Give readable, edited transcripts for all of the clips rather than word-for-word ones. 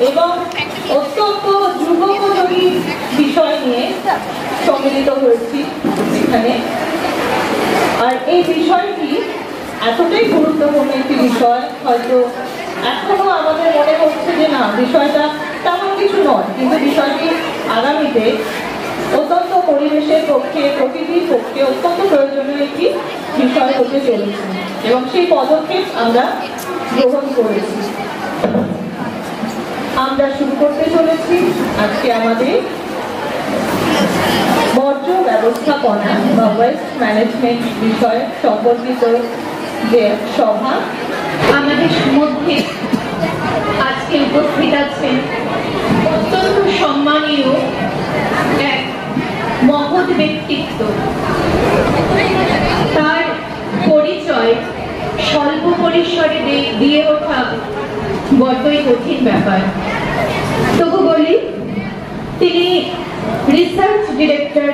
এবং অত্যন্ত যুগোপযোগী বিষয় নিয়ে সম্মিলিত হয়েছি এখানে। আর এই বিষয়টি এতটাই গুরুত্বপূর্ণ একটি বিষয়, হয়তো এখনো আমাদের মনে হচ্ছে যে না বিষয়টা তেমন কিছু নয়, কিন্তু বিষয়টি আগামীতে অত্যন্ত পরিবেশের পক্ষে, প্রকৃতির পক্ষে অত্যন্ত প্রয়োজনীয় একটি বিষয় হতে চলেছে এবং সেই পদক্ষেপ আমরা গ্রহণ করেছি। আমরা শুরু করতে চলেছি আজকে আমাদের বর্জ্য ব্যবস্থাপনা বা ওয়েস্ট ম্যানেজমেন্ট বিষয় সম্পর্কিত যে সভা। আমাদের মধ্যে আজকে উপস্থিত আছেন অত্যন্ত সম্মানীয় এক মহৎ ব্যক্তিত্ব। তার পরিচয় স্বল্প পরিসরে দিয়ে ওঠা বড়ই কঠিন ব্যাপার, তবু বলি তিনি research director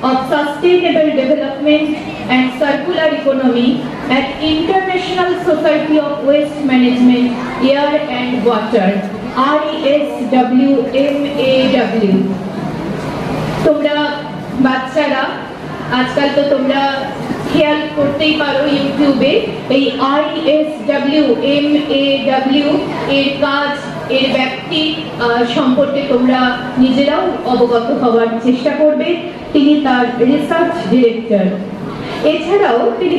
of Sustainable Development and Circular Economy at International Society of Waste Management, Air and Water, ISWMAW। তোমরা বাচ্চারা আজকাল তো তোমরা খেয়াল করতেই পারো ইউটিউবে এই ISWMAW এর কাজ, এর ব্যক্তি সম্পর্কে তোমরা নিজেরাও অবগত হওয়ার চেষ্টা করবে। তিনি তার রিসার্চ ডিরেক্টর। এছাড়াও তিনি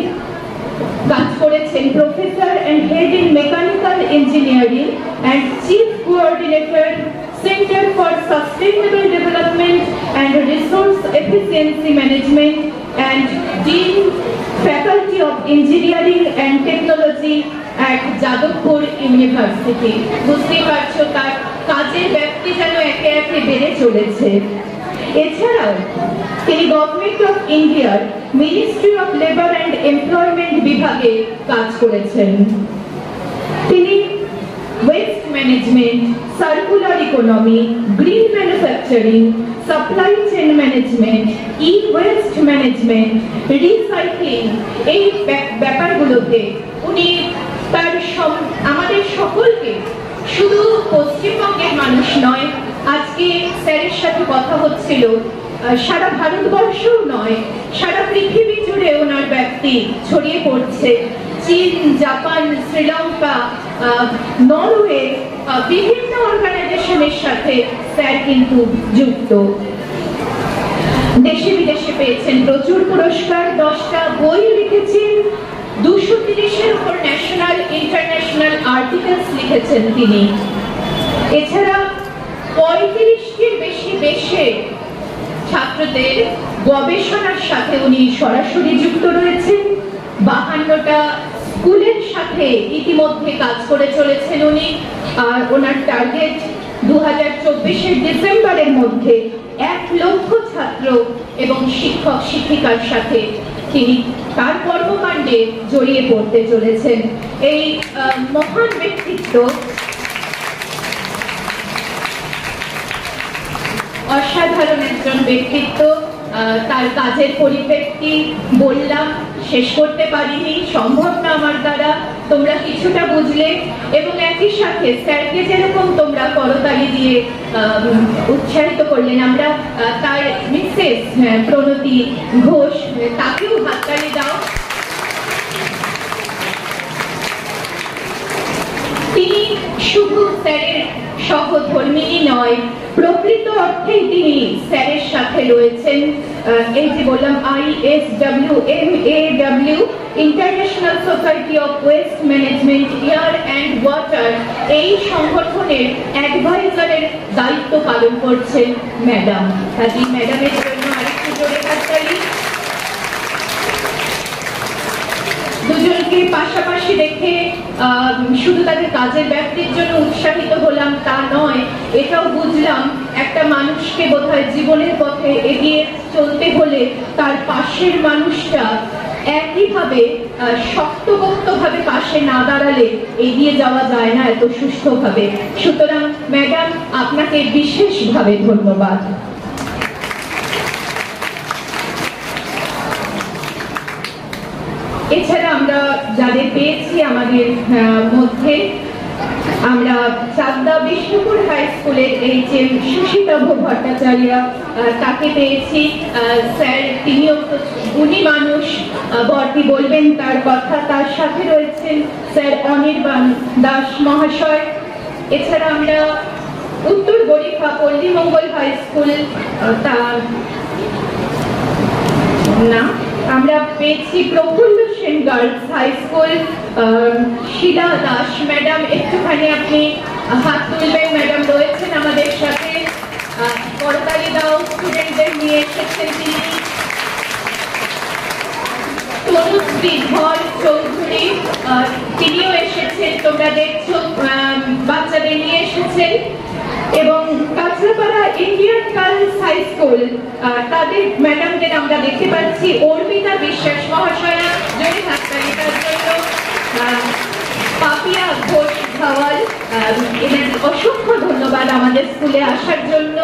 কাজ করেছেন professor and head in mechanical engineering and chief coordinator centre for sustainable development and resource efficiency management and dean faculty of engineering and technology at Jadavpur university. বুঝতেই পারছো তার কাজের ব্যাপ্তি যেন একে একে বেড়ে চলেছে। এছাড়াও তিনি গভর্নমেন্ট অফ ইন্ডিয়ার ministry of labour and employment বিভাগে কাজ করেছেন। তিনি waste management, circular economy, green manufacturing, supply chain management, e waste management, recycling এই ব্যাপারগুলোতে উনি তার আমাদের সকলকে, শুধু পশ্চিমবঙ্গের মানুষ নয়, আজকে স্যারের সাথে কথা হচ্ছিল, সারা ভারতবর্ষও নয় সারা পৃথিবী জুড়ে ওনার ব্যক্তি ছড়িয়ে পড়ছে। চীন, জাপান, শ্রীলঙ্কা, নরওয়ে বিভিন্ন অর্গানাইজেশনের সাথে স্যার কিন্তু যুক্ত। দেশে বিদেশে পেয়েছেন প্রচুর পুরস্কার, 10টা বই লিখেছেন, 230-এর উপর ন্যাশনাল ইন্টারন্যাশনাল আর্টিকেলস লিখেছেন তিনি। এছাড়া 35টির বেশি দেশে ছাত্রদের গবেষণার সাথে উনি সরাসরি যুক্ত রয়েছেন। 52টা স্কুলের সাথে ইতিমধ্যে কাজ করে চলেছেন উনি। আর ওনার টার্গেট 2024-এর ডিসেম্বরের মধ্যে 1 লক্ষ ছাত্র এবং শিক্ষক শিক্ষিকার সাথে তিনি তার কর্মকাণ্ডে জড়িয়ে পড়তে চলেছেন। এই মহান ব্যক্তিত্ব, অসাধারণ একজন ব্যক্তিত্ব। তার কাজের পরিপ্রেক্ষি বললাম, শেষ করতে পারিনি, সম্ভব না আমার দ্বারা, তোমরা কিছুটা বুঝলে। এবং একই সাথে স্যারকে যেরকম তোমরা করতালি দিয়ে উৎসাহিত করলেন, আমরা তার মিসেস প্রণতি ঘোষ, তাকেও হাততালি দাও। তিনি শুধু স্যারের সহধর্মিনী নয়, প্রকৃত অর্থেই তিনি স্যারের সাথে রয়েছেন। এই যে বললাম ISWMAW, international society of waste management, air and water, এই সংগঠনের অ্যাডভাইজারের দায়িত্ব পালন করছেন ম্যাডাম। কাজী ম্যাডামের জন্য আরেকটু জোরে হাততালি। দুজনকে পাশাপাশি দেখে শুধু তাদের কাজের ব্যাপ্তির জন্য উৎসাহিত হলাম তা নয়, এটাও বুঝলাম একটা মানুষকে বোধহয় জীবনের পথে এগিয়ে চলতে হলে তার পাশের মানুষটা একইভাবে শক্তপোক্তভাবে পাশে না দাঁড়ালে এগিয়ে যাওয়া যায় না এত সুস্থভাবে। সুতরাং ম্যাডাম, আপনাকে বিশেষভাবে ধন্যবাদ। এছাড়া আমরা যাদের পেয়েছি আমাদের মধ্যে আমরা চাকদা বিষ্ণুপুর হাই স্কুলের HM সুশীতা ভট্টাচার্য তাকে পেয়েছি। স্যার তিনিও গুণী মানুষ, বর্তি বলবেন তার কথা। তার সাথে রয়েছেন স্যার অনির্বাণ দাস মহাশয়। এছাড়া আমরা উত্তর বরিখা পল্লীমঙ্গল হাই স্কুল আমরা পেয়েছি প্রফুল্ল সেন গার্লস হাই স্কুল শিলা দাস ম্যাডাম। একটুখানি আপনি হাত তুলবেন, ম্যাডাম রয়েছেন আমাদের সাথে। করতালি দাও, স্টুডেন্টদের নিয়ে এসেছেন তিনি। তনুশ্রী ধর চৌধুরী তিনিও এসেছেন, তোমরা দেখছো বাচ্চাদের নিয়ে এসেছেন। এবং Kanchrapara Indian girls high school তাদের ম্যাডামদের আমরা দেখতে পাচ্ছি। অর্পিতা বিশ্বাস মহাশয়া, জয়ী হাসপাতালিকার জন্য। পাপিয়া ঘোষ ধাওয়াল, এনাদের অসংখ্য ধন্যবাদ আমাদের স্কুলে আসার জন্য।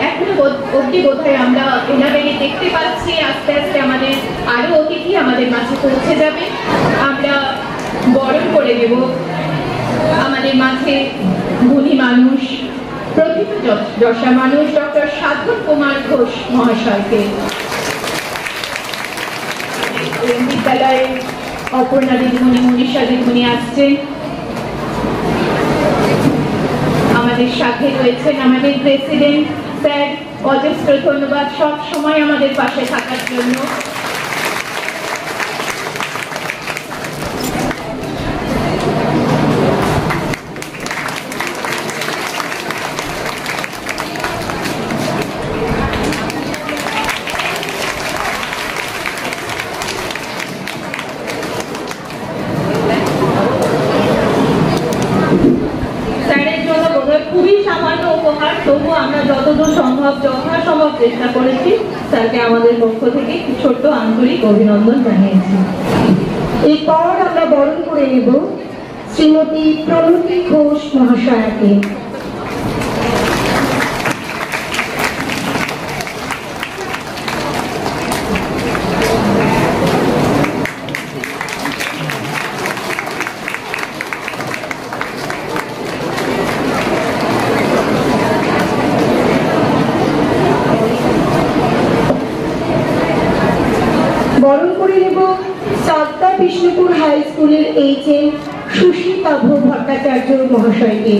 এখনো অবধি বোধহয় আমরা এনাদেরই দেখতে পাচ্ছি। আস্তে আস্তে আমাদের আরো অতিথি আমাদের মাঝে পৌঁছে যাবে। আমরা বরণ করে দেব আমাদের মাঝে গুণী মানুষ, প্রথিতযশা মানুষ ডক্টর সাধন কুমার ঘোষ মহাশয়কে। বিদ্যালয়ের অপর্ণা দিদিমণি, মনীষা দিদিমণি আসছেন। আমাদের সাথে রয়েছেন আমাদের প্রেসিডেন্ট স্যার, অজস্র ধন্যবাদ সব সময় আমাদের পাশে থাকার জন্য। খুবই সামান্য উপহার, তবু আমরা যতদূর সম্ভব যথাসম্ভব চেষ্টা করেছি। স্যারকে আমাদের পক্ষ থেকে ছোট্ট আন্তরিক অভিনন্দন জানিয়েছি। এরপর আমরা বরণ করে নেব শ্রীমতী প্রণতি ঘোষ মহাশয়াকে। বরণ করে নেব চাকদা বিষ্ণুপুর হাই স্কুলের HM সুশীতা ভট্টাচার্য মহাশয়কে।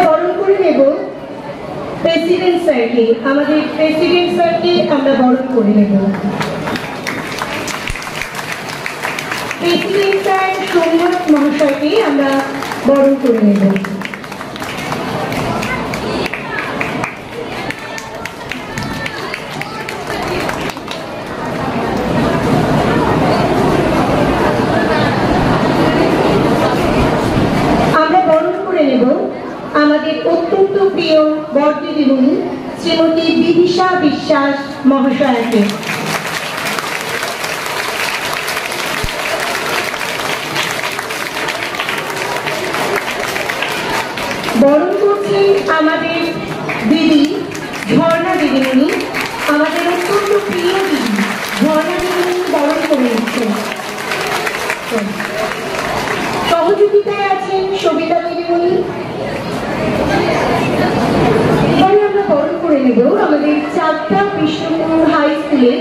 বরণ করে নেব প্রেসিডেন্ট স্যারকে। আমাদের প্রেসিডেন্ট স্যারকে আমরা বরণ করে নেব। প্রেসিডেন্ট স্যার সোমনাথ মহাশয়কে আমরা বরণ করে নেব। আমরা বরণ করে নেব আমাদের অত্যন্ত প্রিয় বরদিদিমণি শ্রীমতী বিদিশা বিশ্বাস মহাশয়াকে। বরণ করছেন আমাদের দিদি ঝর্ণা দিদিমণি, আমাদের অত্যন্ত প্রিয় দিদি ঝর্ণা দিদিমণি বরণ করে নিচ্ছেন। সহযোগিতায় আছেন সবিতা দিদিমণি। এবারে আমরা বরণ করে নেব আমাদের চাকদা বিষ্ণুপুর হাই স্কুলের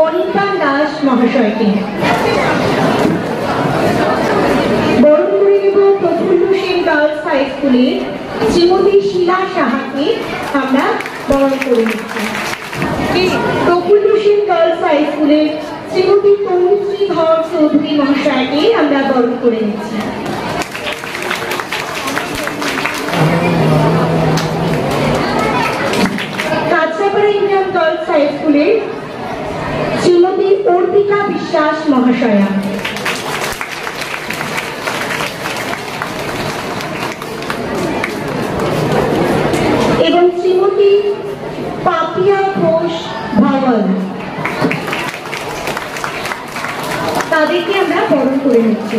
অনির্বাণ দাস মহাশয়কে। বরণ করে নেব প্রফুল্ল সেন গার্লস হাই স্কুলের শ্রীমতী শিলা সাহাকে আমরা বরণ করে নিচ্ছি। প্রফুল্ল সেন গার্লস হাই স্কুলের শ্রীমতী তনুশ্রী ধর চৌধুরী মহাশয়কে আমরা বরণ করে নিচ্ছি। কাঁচরাপাড়া ইন্ডিয়ান গার্লস হাই স্কুলের শ্রীমতী অর্পিতা বিশ্বাস মহাশয়া। এবং শ্রীমতী পাপিয়া ঘোষ ধাওয়াল। তাদেরকে আমরা বরণ করে নিচ্ছি।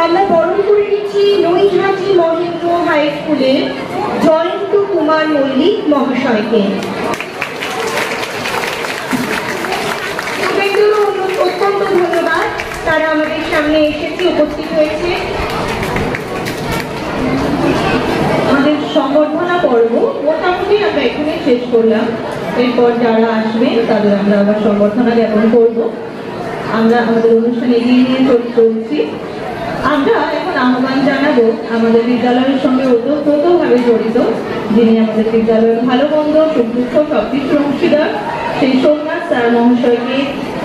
আমরা বরণ করে নিচ্ছি নৈহাটি মহেন্দ্র হাই স্কুলের জয়ন্ত কুমার মল্লিক মহাশয়কে। অত্যন্ত ধন্যবাদ, তারা আমাদের সামনে এসেছে, উপস্থিত হয়েছে। আমাদের সংবর্ধনা পর্ব মোটামুটি আমরা এখানে শেষ করলাম। এরপর যারা আসবেন তাদের আমরা আবার সংবর্ধনা জ্ঞাপন করব। আমরা আমাদের অনুষ্ঠান এগিয়ে নিয়ে চলছি। আমরা এখন আহ্বান জানাবো আমাদের বিদ্যালয়ের সঙ্গে ওতপ্রোতভাবে জড়িত, যিনি আমাদের বিদ্যালয়ের ভালো মন্দ সুখ দুঃখ সবকিছুর অংশীদার, সেই সোমনাথ স্যার মহাশয়কে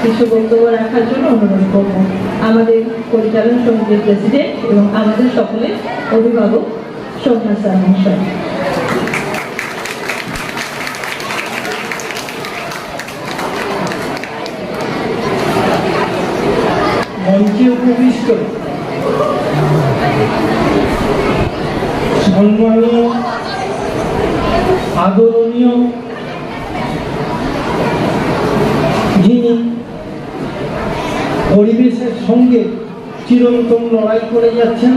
কিছু বক্তব্য রাখার জন্য অনুরোধ করব। আমাদের পরিচালন সমিতির প্রেসিডেন্ট এবং আমাদের সকলের অভিভাবক সোমনাথ স্যার মহাশয়। মঞ্চে উপবিষ্ট সম্মানীয় আদরণীয় যিনি পরিবেশের সঙ্গে চিরন্তন লড়াই করে যাচ্ছেন,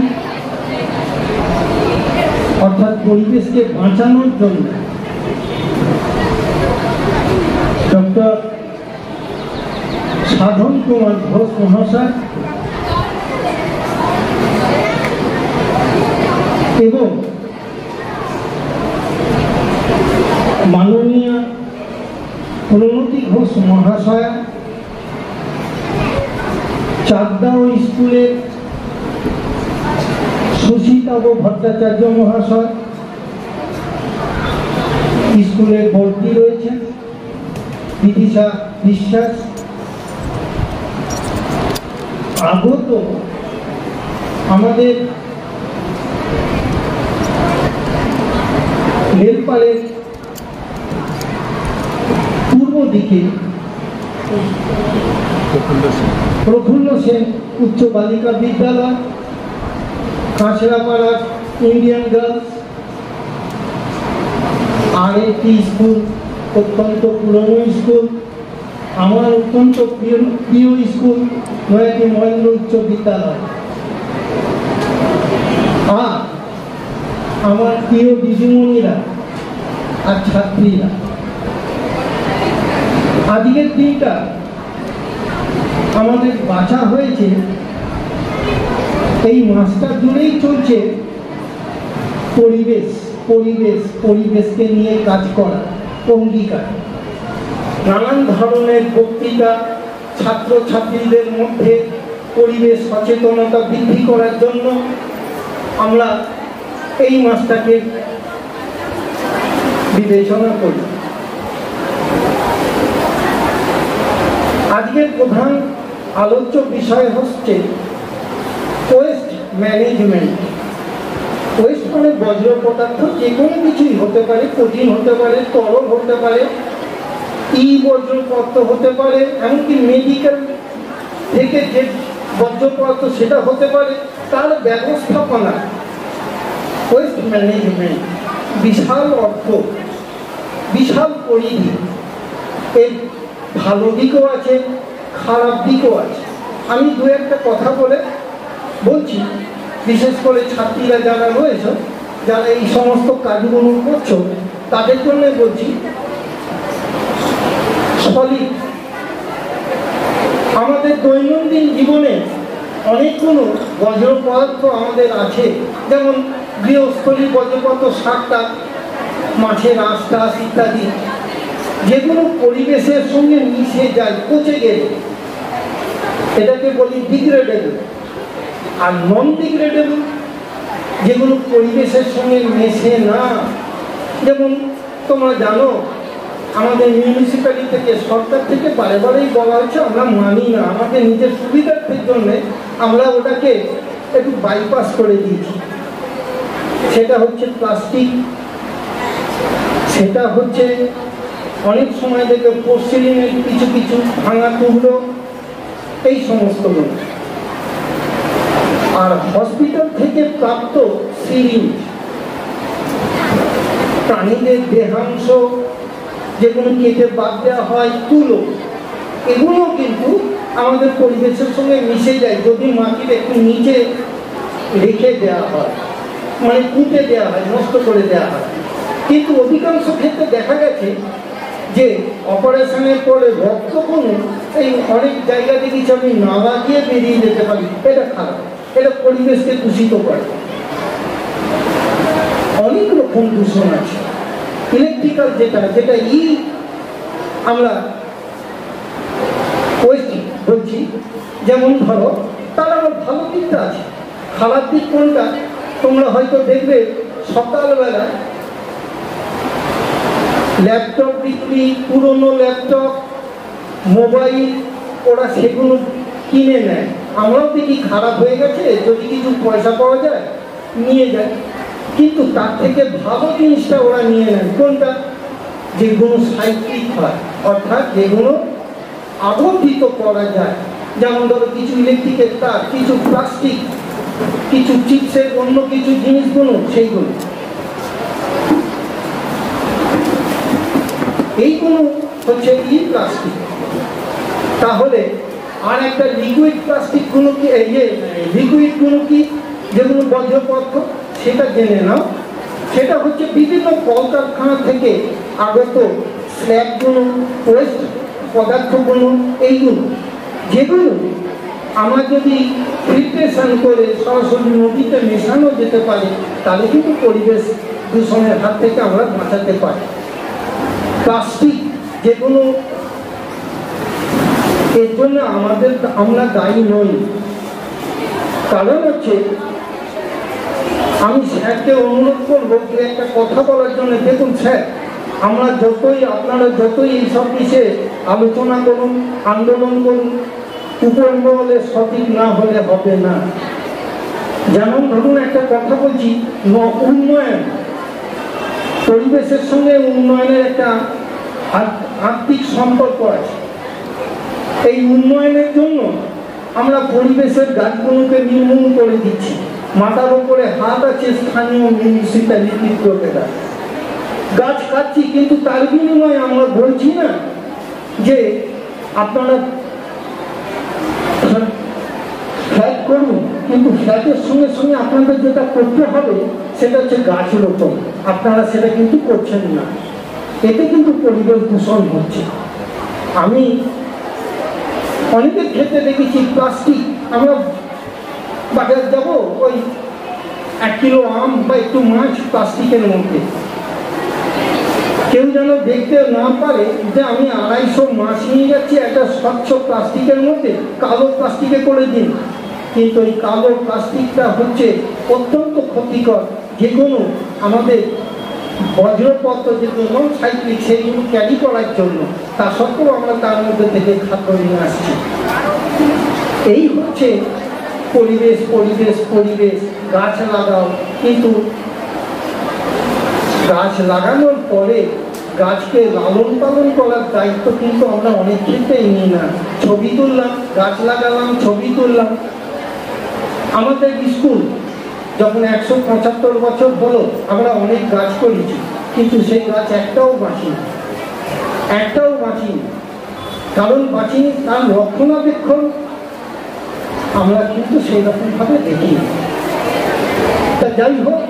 অর্থাৎ পরিবেশকে বাঁচানোর জন্য ডক্টর সাধন কুমার ঘোষ মহাশয় এবং মাননীয় প্রণতি ঘোষ মহাশয়, চাকদাহ স্কুলের সুশীতব ভট্টাচার্য মহাশয়, স্কুলের ভর্তি রয়েছেন বিদিশা বিশ্বাস, আগত আমাদের রেলপালের পূর্ব দিকে প্রফুল্ল সেন উচ্চ বালিকা বিদ্যালয়, কাঁচরাপাড়া ইন্ডিয়ান গার্লস, আর একটি স্কুল অত্যন্ত পুরনো স্কুল, আমার অত্যন্ত প্রিয় স্কুল নয়াটি মহেন্দ্র উচ্চ বিদ্যালয়, আর আমার প্রিয় দিদিমণিরা আর ছাত্রীরা। আজকের দিনটা আমাদের বাঁচা হয়েছে, এই মাসটা জুড়েই চলছে পরিবেশ পরিবেশ পরিবেশকে নিয়ে কাজ করা অঙ্গীকার। নানান ধরনের বক্তৃতা ছাত্রছাত্রীদের মধ্যে পরিবেশ সচেতনতা বৃদ্ধি করার জন্য আমরা এই মাসটাকে বিবেচনা করি। আজকের প্রধান আলোচ্য বিষয় হচ্ছে ওয়েস্ট ম্যানেজমেন্ট। ওয়েস্ট মানে বজ্র পদার্থ, যে কোনো কিছুই হতে পারে, কঠিন হতে পারে, তরল হতে পারে, বজ্র পদার্থ হতে পারে, এমনকি মেডিকেল থেকে যে বজ্র পদার্থ সেটা হতে পারে, তার ব্যবস্থাপনা ওয়েস্ট ম্যানেজমেন্ট। বিশাল অর্থ, বিশাল পরিধি, এর ভালো দিকও আছে, খারাপ দিকও আছে। আমি দু একটা কথা বলছি, বিশেষ করে ছাত্রীরা যারা রয়েছে, যারা এই সমস্ত কাজগুলো করছো, তাদের জন্য বলছি। সলিড আমাদের দৈনন্দিন জীবনে অনেকগুলো বজ্র পদার্থ আমাদের আছে, যেমন গৃহস্থলী বজ্র পদার্থ 7টা, মাছের আঁশ টাশ ইত্যাদি, যেগুলো পরিবেশের সঙ্গে মিশে যায় পচে গেলে, এটাকে বলি ডিগ্রেডেবল। আর নন ডিগ্রেডেবল যেগুলো পরিবেশের সঙ্গে মেশে না, যেমন তোমরা জানো আমাদের মিউনিসিপ্যালিটি থেকে, সরকার থেকে বারেবারেই বলা হচ্ছে আমরা মানি না, আমাদের নিজের সুবিধার্থের জন্যে আমরা ওটাকে একটু বাইপাস করে দিয়েছি। সেটা হচ্ছে প্লাস্টিক, সেটা হচ্ছে অনেক সময় দেখে পোর্সিলিনের কিছু কিছু ভাঙা টুকরো, এই সমস্তগুলো। আর হসপিটাল থেকে প্রাপ্ত সিরিঞ্জ, প্রাণীদের দেহাংশ যেগুলো কেটে বাদ দেওয়া হয়, তুলো, এগুলো কিন্তু আমাদের পরিবেশের সঙ্গে মিশে যায় যদি মাটির একটু নিচে রেখে দেওয়া হয়, মানে পুঁতে দেওয়া হয়, নষ্ট করে দেওয়া হয়। কিন্তু অধিকাংশ ক্ষেত্রে দেখা গেছে যে অপারেশনের পরে রক্তকণু এই অনেক জায়গা দেখেছি আমি নালা দিয়ে বেরিয়ে যেতে পারি, এটা খারাপ, এটা পরিবেশকে দূষিত করে। অনেক রকম দূষণ আছে। ইলেকট্রিক্যাল যেটা আমরা ওয়েস্ট বলছি, যেমন ধরো তার আমার ভালো দিকটা আছে, খারাপ দিক কোনটা তোমরা হয়তো দেখবে সকালবেলা ল্যাপটপ বিক্রি, পুরনো ল্যাপটপ, মোবাইল, ওরা সেগুলো কিনে নেয়। আমরাও দেখি খারাপ হয়ে গেছে, যদি কিছু পয়সা পাওয়া যায় নিয়ে যায়, কিন্তু তার থেকে ভালো জিনিসটা ওরা নিয়ে নেয়। কোনটা? যেগুলো সাইক্লিক হয়, অর্থাৎ যেগুলো আবর্তিত করা যায়। যেমন ধরো কিছু ইলেকট্রিকের তার, কিছু প্লাস্টিক, কিছু চিপসের অন্য কিছু জিনিসগুলো, সেইগুলো এইগুলো হচ্ছে ই প্লাস্টিক। তাহলে আর একটা লিকুইড প্লাস্টিক গুলো কি, লিকুইড গুলো কি যেগুলো বর্জ্য পদার্থ, সেটা জেনে নাও। সেটা হচ্ছে বিভিন্ন কলকারখানা থেকে আগত স্ল্যাবগুলো, ওয়েস্ট পদার্থগুলো, এইগুলো যেগুলো আমরা যদি ফিল্ট্রেশন করে সরাসরি নদীতে মেশানো যেতে পারে, তাহলে কিন্তু পরিবেশ দূষণের হাত থেকে আমরা বাঁচাতে পারি। প্লাস্টিক যেগুলো, এর জন্য আমরা দায়ী নই। কারণ হচ্ছে আমি স্যারকে অনুরোধ করবো একটা কথা বলার জন্য। দেখুন স্যার, আপনারা যতই এইসব বিষয়ে আলোচনা করুন, আন্দোলন করুন, উপরমহলে সঠিক না হলে হবে না। যেমন ধরুন একটা কথা বলছি, উন্নয়ন, পরিবেশের সঙ্গে উন্নয়নের একটা আর্থিক সম্পর্ক আছে। এই উন্নয়নের জন্য আমরা পরিবেশের গাছগুলোকে নির্মূল করে দিচ্ছি। মাথার উপরে হাত আছে স্থানীয় মিউনিসিপ্যালিটির লোকেরা, গাছ কাটছি, কিন্তু তার বিনিময়ে আমরা বলছি না যে আপনারা ফ্ল্যাট করুন, কিন্তু ফ্ল্যাটের সঙ্গে সঙ্গে আপনাদের যেটা করতে হবে সেটা হচ্ছে গাছ রোপণ। আপনারা সেটা কিন্তু করছেন না, এতে কিন্তু পরিবেশ দূষণ হচ্ছে। আমি অনেকের ক্ষেত্রে দেখেছি প্লাস্টিক, আমরা বাজার যাব, ওই 1 কিলো আম বা একটু মাছ প্লাস্টিকের মধ্যে, কেউ যেন দেখতে না পারে যে আমি 250 মাছ নিয়ে যাচ্ছি একটা স্বচ্ছ প্লাস্টিকের মধ্যে, কালো প্লাস্টিকে করে দিন। কিন্তু এই কালো প্লাস্টিকটা হচ্ছে অত্যন্ত ক্ষতিকর। যেগুলো আমাদের বজ্রপদার্থ যেগুলো সাইক্লিক, সেইগুলো ক্যারি করার জন্য, তা সত্ত্বেও আমরা তার মধ্যে থেকে খাদ্য নিয়ে আসছি। এই হচ্ছে পরিবেশ, পরিবেশ, পরিবেশ। গাছ লাগাও, কিন্তু গাছ লাগানোর পরে গাছকে লালন পালন করার দায়িত্ব কিন্তু আমরা অনেক ক্ষেত্রেই নিই না। ছবি তুললাম, গাছ লাগালাম, ছবি তুললাম। আমাদের স্কুল যখন 175 বছর হলো, আমরা অনেক গাছ করেছি, কিন্তু সেই গাছ একটাও বাঁচিনি। কারণ বাঁচিনি, তার রক্ষণাবেক্ষণ আমরা কিন্তু সেই রকম ভাবে দেখি। তা যাই হোক,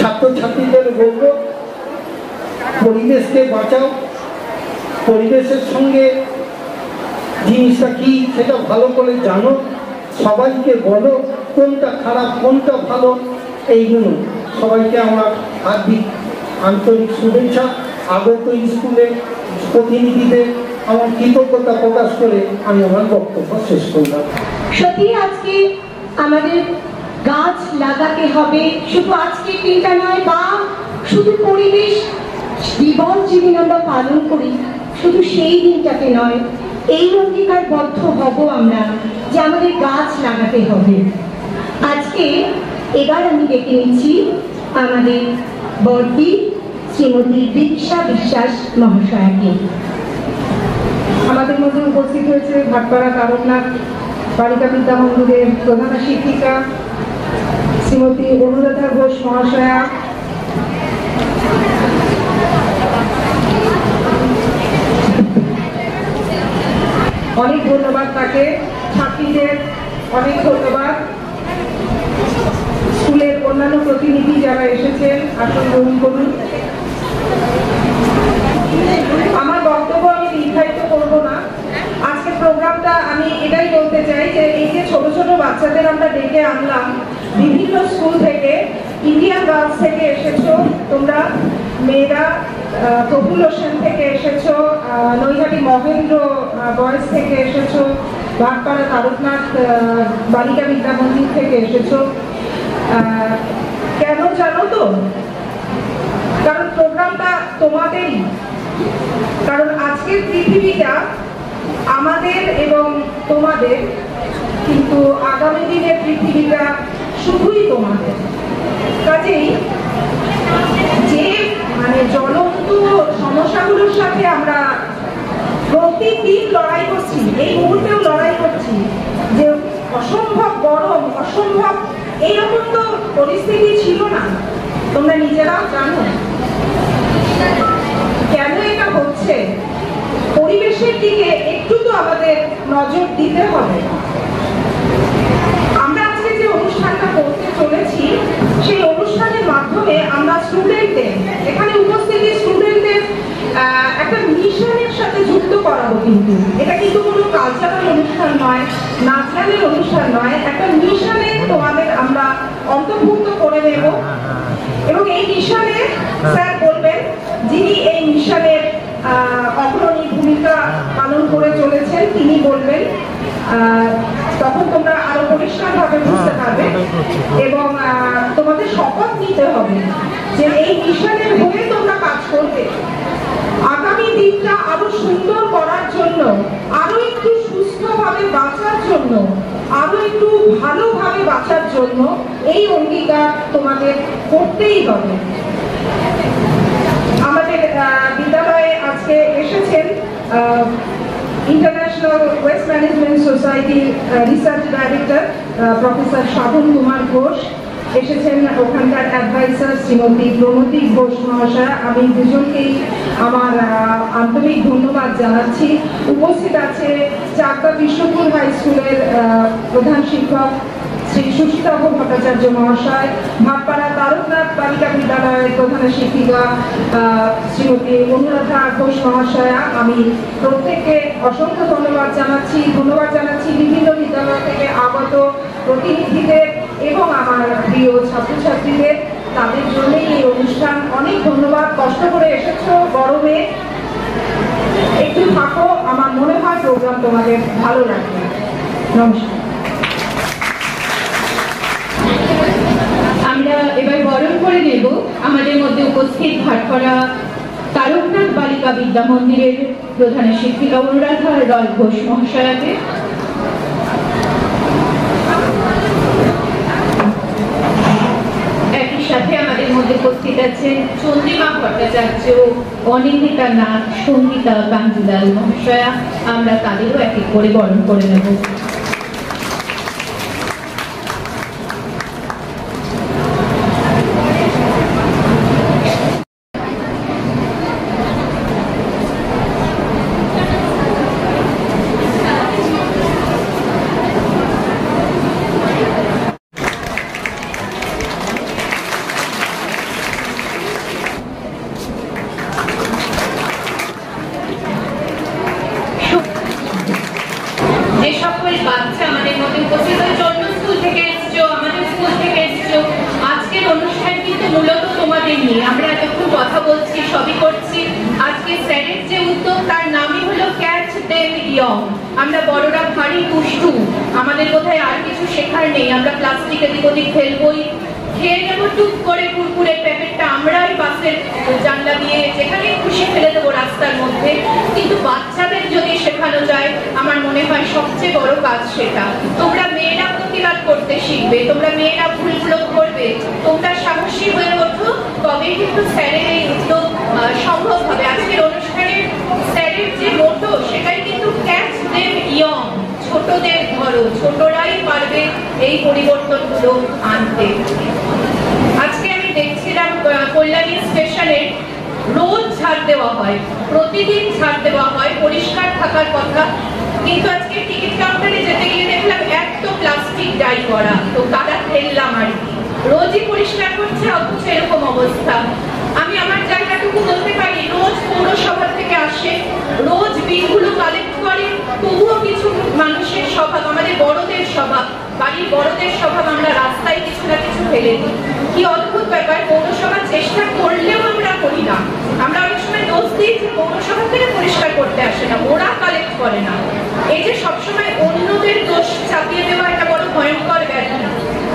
ছাত্রছাত্রীদের বলবো পরিবেশকে বাঁচাও, পরিবেশের সঙ্গে জিনিসটা কি সেটা ভালো করে জানো, সবাইকে বলো কোনটা খারাপ কোনটা ভালো। এইগুলো সবাইকে আমার হার্দিক আন্তরিক শুভেচ্ছা। আগত স্কুলের প্রতিনিধিদের আমার কৃতজ্ঞতা প্রকাশ করে আমি আমার বক্তব্য শেষ করলাম। সত্যি আজকে আমাদের গাছ লাগাতে হবে, শুধু আজকের দিনটা নয়, বা শুধু পরিবেশ দিবস যেদিন আমরা পালন করি শুধু সেই দিনটাকে নয়, এই অঙ্গীকারবদ্ধ হব আমরা যে আমাদের গাছ লাগাতে হবে। আজকে এবার আমি ডেকে নিচ্ছি আমাদের বড়দি শ্রীমতী দীক্ষা বিশ্বাস মহাশয়াকে। আমাদের মধ্যে উপস্থিত হয়েছে ভাটপাড়া তারকনাথ বালিকা বিদ্যা মন্দিরের প্রধান শিক্ষিকা শ্রীমতী অনুরাধা ঘোষ মহাশয়া, ধন্যবাদ তাকে, ছাত্রীদের অনেক ধন্যবাদ, স্কুলের অন্যান্য প্রতিনিধি যারা এসেছেন আসন গ্রহণ করুন। আমার বক্তব্য আমি দীর্ঘায়িত করব না। আজকের প্রোগ্রামটা আমি এটাই বলতে চাই যে এই যে ছোট ছোট বাচ্চাদের আমরা ডেকে আনলাম বিভিন্ন স্কুল থেকে, ইন্ডিয়ান গার্লস থেকে এসেছো তোমরা মেয়েরা, প্রফুল হোসেন থেকে এসেছো, নৈহাটি মহেন্দ্র বয়েজ থেকে এসেছো, ভাটপাড়া তারকনাথ বালিকা বিদ্যা মন্দির থেকে এসেছো। কেন জানো তো? কারণ প্রোগ্রামটা তোমাদেরই। কারণ আজকের পৃথিবীটা আমাদের এবং তোমাদের, কিন্তু আগামী দিনের পৃথিবীটা শুধুই তোমাদের। কাজেই যে জ্বলন্ত সমস্যাগুলোর সাথে আমরা প্রতিদিন লড়াই করছি, এই মুহূর্তেও লড়াই করছি, যে অসম্ভব গরম, অসম্ভব, এইরকম তো পরিস্থিতি ছিল না, তোমরা নিজেরাও জানো। কেন এটা হচ্ছে? পরিবেশের দিকে একটু তো আমাদের নজর দিতে হবে। আমরা আজকে যে অনুষ্ঠানটা করতে চলেছি, সেই অনুষ্ঠানের মাধ্যমে আমরা স্টুডেন্টদের, এখানে উপস্থিত স্টুডেন্টদের একটা মিশনের সাথে যুক্ত করাবো। কিন্তু এটা কিন্তু কোনো কালচারাল অনুষ্ঠান নয়, নাচ গানের অনুষ্ঠান নয়, একটা মিশনে তোমাদের আমরা অন্তর্ভুক্ত করে নেব। এবং এই মিশনে স্যার বলবেন, যিনি এই মিশনের অগ্রণী ভূমিকা পালন করে চলেছেন, তিনি বলবেন, তখন তোমরা আরো পরিষ্কারভাবে বুঝতে পারবে। এবং তোমাদের শপথ নিতে হবে যে এই মিশনের হয়ে তোমরা কাজ করবে, আগামী দিনটা আরো সুন্দর করার জন্য, আরো একটু সুস্থভাবে বাঁচার জন্য, আরো একটু ভালোভাবে বাঁচার জন্য এই অঙ্গীকার তোমাদের করতেই হবে। আমাদের বিদ্যালয়ে আজকে এসেছেন ইন্টারন্যাশনাল ওয়েস্ট ম্যানেজমেন্ট সোসাইটির রিসার্চ ডাইরেক্টর প্রফেসর সাধন কুমার ঘোষ, এসেছেন ওখানকার অ্যাডভাইসার শ্রীমতী প্রমতি ঘোষ মহাশয়া। আমি দুজনকেই আমার আন্তরিক ধন্যবাদ জানাচ্ছি। উপস্থিত আছে চাকদা বিষ্ণুপুর হাই স্কুলের প্রধান শিক্ষক শ্রী সুশীতভ ভট্টাচার্য মহাশয়, ভাটপাড়া তারকনাথ বালিকা বিদ্যালয়ের প্রধান শিক্ষিকা শ্রীমতী অনুরাধা ঘোষ মহাশয়া। আমি প্রত্যেককে অসংখ্য ধন্যবাদ জানাচ্ছি। বিভিন্ন বিদ্যালয় থেকে আগত প্রতিনিধিদের এবং আমার প্রিয় ছাত্রছাত্রীদের, তাদের জন্যই এই অনুষ্ঠান। অনেক ধন্যবাদ, কষ্ট করে এসেছো গরমে, একটু থাকো, আমার মনে হয় প্রোগ্রাম তোমাদের ভালো লাগবে। নমস্কার। আমরা এবার বরণ করে নেব আমাদের মধ্যে উপস্থিত ভাটপাড়া তারকনাথ বালিকা বিদ্যা মন্দিরের প্রধান শিক্ষিকা অনুরাধা রয় ঘোষ মহাশয়াকে। একই সাথে আমাদের মধ্যে উপস্থিত আছেন চন্দ্রিমা ভট্টাচার্য, অনিন্দিতা নাথ, সঙ্গীতা কাঞ্জিলাল মহাশয়া। আমরা তাদেরও এক এক করে বরণ করে নেব। আমরা এতক্ষণ কথা বলছি, সবই করছি। আজকে স্যারের যে উদ্যোগ, তার নামই হলো ক্যাচ দেম ইয়ং। আমরা বড়রা ভারী দুষ্টু, আমাদের কোথায় আর কিছু শেখার নেই। আমরা প্লাস্টিক এদিক ওদিক ফেলবই, খেয়ে নেবো টুক করে কুরকুরের প্যাকেটটা আমরাই বাসের জানলা দিয়ে যেখানে খুশি ফেলে দেবো রাস্তার মধ্যে। কিন্তু বাচ্চাদের যদি শেখানো যায়, আমার মনে হয় সবচেয়ে বড় কাজ সেটা। তোমরা মেয়েরা প্রতিবাদ করতে শিখবে, তোমরা মেয়েরা ভুলগুলো করবে, তোমরা সাহসী হয়ে ওঠো, তবেই কিন্তু স্যারের এই উদ্যোগ সম্ভব হবে। আজকের অনুষ্ঠানে স্যারের যে মোটো, সেটাই কিন্তু ক্যাচ দেম ইয়ং, ছোটদের ধরো, ছোটরাই পারবে এই পরিবর্তনগুলো আনতে। আজকে আমি দেখছিলাম কল্যাণী স্টেশনে রোজ ঝাড় দেওয়া হয়, প্রতিদিন ঝাড় দেওয়া হয়, পরিষ্কার থাকার কথা, কিন্তু আজকে টিকিট কাউন্টারে যেতে গিয়ে দেখলাম এত প্লাস্টিক ডাই করা, তো কাদা ফেললাম আর কি। রোজই পরিষ্কার করছে অথচ এরকম অবস্থা। আমি আমার জায়গাটুকু বলতে পারি, রোজ পৌরসভা থেকে আসে, রোজ বিলগুলো কালেক্ট করে, তবুও কিছু মানুষের স্বভাব, আমাদের বড়দের স্বভাব, বাড়ির বড়দের স্বভাব, আমরা রাস্তায় কিছু না কিছু ফেলে দিই। কি অদ্ভুত ব্যাপার, পৌরসভা চেষ্টা করলেও আমরা করি না। আমরা অনেক সময় দোষ দিই যে পৌরসভা থেকে পরিষ্কার করতে আসে না, ওরা কালেক্ট করে না। এই যে সবসময় অন্যদের দোষ চাপিয়ে দেওয়া একটা বড় ভয়ঙ্কর ব্যাধি।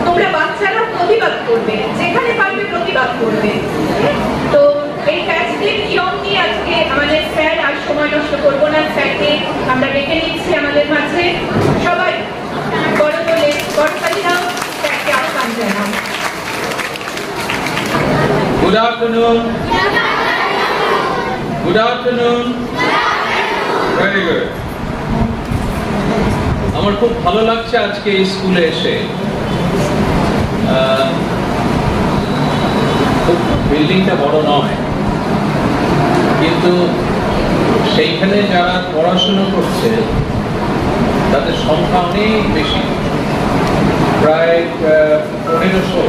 তোমরা বাচ্চারা প্রতিবাদ করবে, যেখানে পারবে প্রতিবাদ করবে। তো এই ক্যাচ দিয়ে নিয়ম নিয়ে আজকে আমাদের স্যার, আর সময় নষ্ট করবো না, স্যারকে আমরা ডেকে নিচ্ছি আমাদের মাঝে। সবাই বড় বলে করতালি দাও, স্যারকে আহ্বান জানাও। Good afternoon. Good afternoon. Very good. আমার খুব ভালো লাগছে আজকে এই স্কুলে এসে। বিল্ডিংটা বড় নয়, কিন্তু সেইখানে যারা পড়াশোনা করছে তাদের সংখ্যা অনেক বেশি, প্রায় 1500।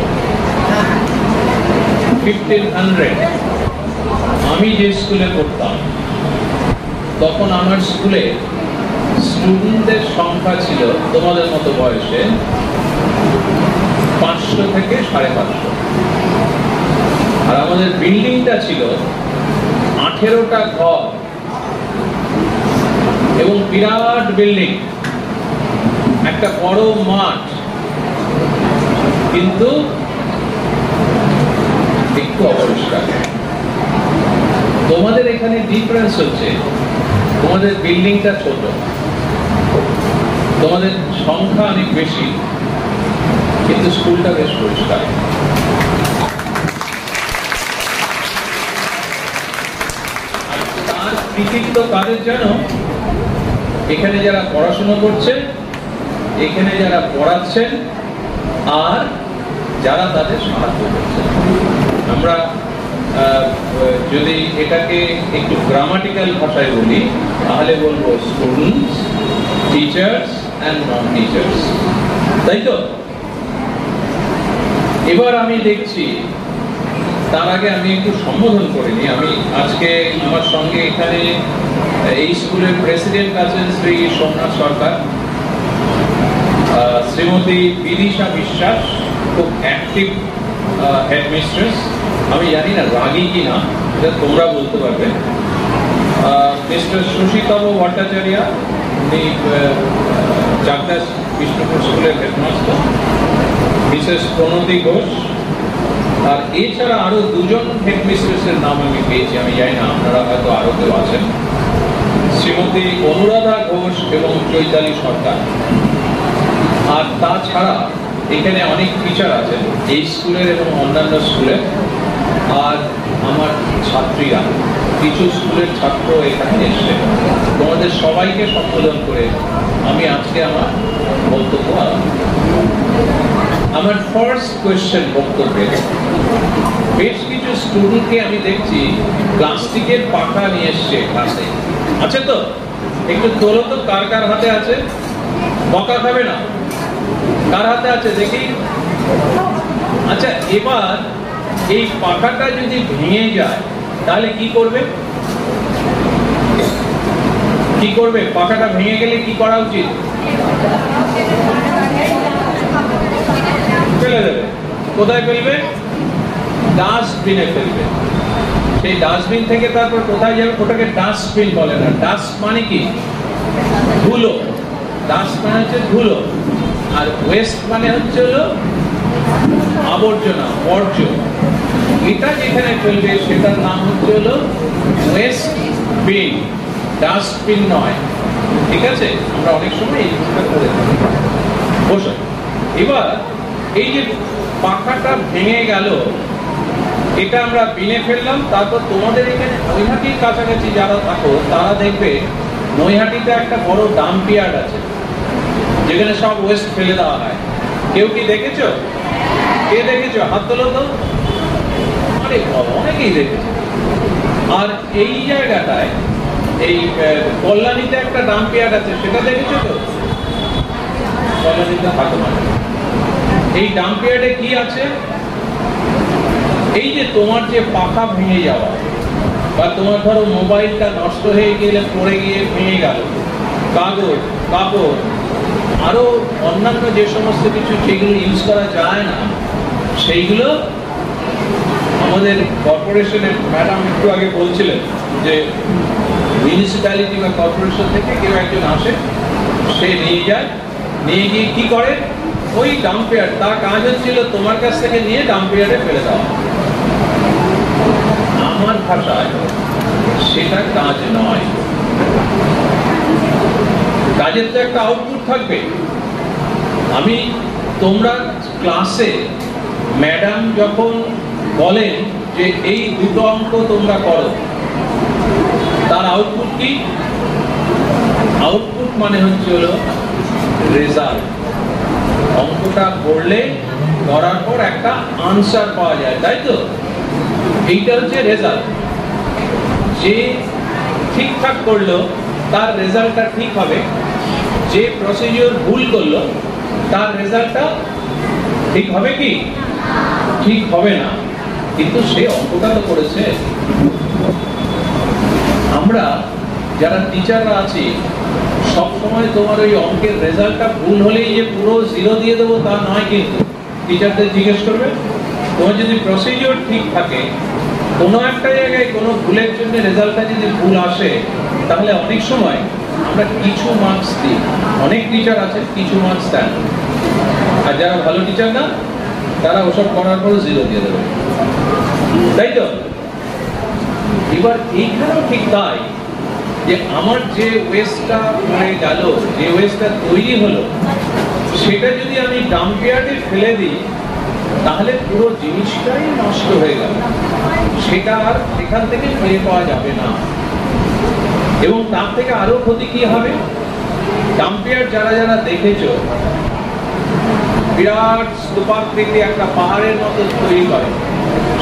আমি যে স্কুলে পড়তাম তখন আমার স্কুলে স্টুডেন্টদের সংখ্যা ছিল তোমাদের মতো বয়সে 500 থেকে 550। আর আমাদের বিল্ডিংটা ছিল 18টা ঘর এবং বিরাট বিল্ডিং, একটা বড় মাঠ, কিন্তু একটু অপরিষ্কার। তোমাদের এখানে ডিফারেন্স হচ্ছে, তোমাদের বিল্ডিংটা ছোট, তোমাদের সংখ্যা অনেক বেশি, কিন্তু স্কুলটা বেশ পরিষ্কার। তার কৃতিত্ব কাদের জানো? এখানে যারা পড়াশোনা করছে, এখানে যারা পড়াচ্ছেন, আর যারা তাদের সাহায্য করছে। আমরা যদি এটাকে একটু গ্রামাটিক্যাল ভাষায় বলি তাহলে বলবো students, teachers and non teachers, তাই তো? এবার আমি দেখছি, তার আগে আমি একটু সম্বোধন করিনি। আমি আজকে আমার সঙ্গে এখানে এই স্কুলের প্রেসিডেন্ট আছেন শ্রী সোমনাথ সরকার, শ্রীমতী বিদিশা বিশ্বাস, খুব অ্যাক্টিভ হেডমিস্ট্রেস, আমি জানি না রাগী কি না, এটা তোমরা বলতে পারবে। মিস্টার সুশীতম ভট্টাচার্য, উনি চাকদাস বিষ্ণুপুর স্কুলের হেডমাস্টার, মিসেস প্রণতি ঘোষ, আর এছাড়া আরো দুজন হেডমিস্ট্রেসের নাম আমি পেয়েছি, আমি জানি না আপনারা হয়তো আরো কেউ আছেন, শ্রীমতী অনুরাধা ঘোষ এবং চৈতালি সরকার। আর তাছাড়া এখানে অনেক টিচার আছেন এই স্কুলের এবং অন্যান্য স্কুলের, আর আমার ছাত্রীরা, কিছু স্কুলের ছাত্র এখানে এসে। তোমাদের সবাইকে সম্বোধন করে আমি আজকে আমার বক্তব্য আরম্ভ। আমার ফার্স্ট কোয়েশ্চেন বক্তব্যে, বেশ কিছু স্টুডেন্টকে আমি দেখছি প্লাস্টিকের পাখা নিয়ে এসছে ক্লাসে। আছে তো? একটু তোলো তো, কার কার হাতে আছে? বকা খাবে না, কার হাতে আছে দেখি? আচ্ছা, এবার এই পাখাটা যদি ভেঙে যায় তাহলে কি করবে? কি করবে? পাখাটা ভেঙে গেলে কি করা উচিত? ফেলে দেবে। কোথায় ফেলবে? ডাস্টবিনে ফেলবে। সেই ডাস্টবিন থেকে তারপর কোথায় যাবে? ওটাকে ডাস্টবিন বলে না। ডাস্ট মানে কি? ধুলো। ডাস্ট মানে হচ্ছে ধুলো, আর ওয়েস্ট মানে হচ্ছে হলো আবর্জনা, বর্জ্য। এটা যেখানে ফেলবে সেটার নাম হচ্ছে হলো ওয়েস্ট বিন, ডাস্টবিন নয়। ঠিক আছে? আমরা অনেক সময় এই ভুলটা করে থাকি। বসো। এবার এই যে পাখাটা ভেঙে গেল, এটা আমরা বিনে ফেললাম। তারপর তোমাদের এখানে নৈহাটির কাছাকাছি যারা থাকো তারা দেখবে নৈহাটিতে একটা বড় ডাম্প ইয়ার্ড আছে, যেখানে সব ওয়েস্ট ফেলে দেওয়া হয়। কেউ কি দেখেছো? কে দেখেছো? হাত তোলো তো। আরে বাবা, অনেকেই দেখেছে। আর এই জায়গাটায় এই কল্যাণীতে একটা ডাম্প ইয়ার্ড আছে, সেটা দেখেছো তো? কল্যাণীতে থাকো মানে এই ডাম্প ইয়ার্ডে কি আছে? এই যে তোমার যে পাখা ভেঙে যাওয়া, বা তোমার ধরো মোবাইলটা নষ্ট হয়ে গেলে পড়ে গিয়ে ভেঙে গেল, কাগজ, কাপড়, আরো অন্যান্য যে সমস্ত কিছু যেগুলো ইউজ করা যায় না, সেইগুলো আমাদের কর্পোরেশনের ম্যাডাম একটু আগে বলছিলেন যে মিউনিসিপ্যালিটি বা কর্পোরেশন থেকে কেউ একজন আসে, সে নিয়ে যায়, নিয়ে গিয়ে কি করে, ওই ডাম্প ইয়ার্ড, তার কাজ হচ্ছিল তোমার কাছ থেকে নিয়ে ডাম্প ইয়ার্ডে ফেলে দেওয়া। আমার ভাষায় সেটা কাজ নয়। কাজের তো একটা আউটপুট থাকবে। আমি তোমরা ক্লাসে ম্যাডাম যখন বলেন যে এই দুটো অঙ্ক তোমরা করো, তার আউটপুট কি? আউটপুট মানে হচ্ছে হলো রেজাল্ট। অঙ্কটা করলে, করার পর একটা আনসার পাওয়া যায়, তাই তো? এইটা হচ্ছে রেজাল্ট। যে ঠিকঠাক করলো তার রেজাল্টটা ঠিক হবে, যে প্রসিডিওর ভুল করলো তার রেজাল্টটা ঠিক হবে কি? ঠিক হবে না, কিন্তু সে অঙ্কটা তো করেছে। আমরা যারা টিচাররা আছি, সবসময় তোমার ওই অঙ্কের রেজাল্টটা ভুল হলেই যে পুরো 0 দিয়ে দেবো তা নয়, কিন্তু টিচারদের জিজ্ঞেস করবে তোমার যদি প্রসিডিওর ঠিক থাকে, কোনো একটা জায়গায় কোনো ভুলের জন্য রেজাল্টটা যদি ভুল আসে, তাহলে অনেক সময় আমরা কিছু মার্কস দিই। অনেক টিচার আছে কিছু মার্কস দেন, আর যারা ভালো টিচার না তারা ওসব করার পর 0 দিয়ে দেবে, তাই তো? এবার এইখানেও ঠিক তাই, যে আমার যে ওয়েস্টটা হয়ে গেল, যে ওয়েস্টটা তৈরি হলো, সেটা যদি আমি ডাম্প ইয়ার্ডে ফেলে দিই, তাহলে পুরো জিনিসটাই নষ্ট হয়ে গেল, সেটা আর সেখান থেকে ফিরে পাওয়া যাবে না। এবং তার থেকে আরো ক্ষতি কি হবে? ডাম্প ইয়ার্ড যারা যারা দেখেছো, বিরাট স্তূপাকৃতি একটা পাহাড়ের মতো তৈরি করে,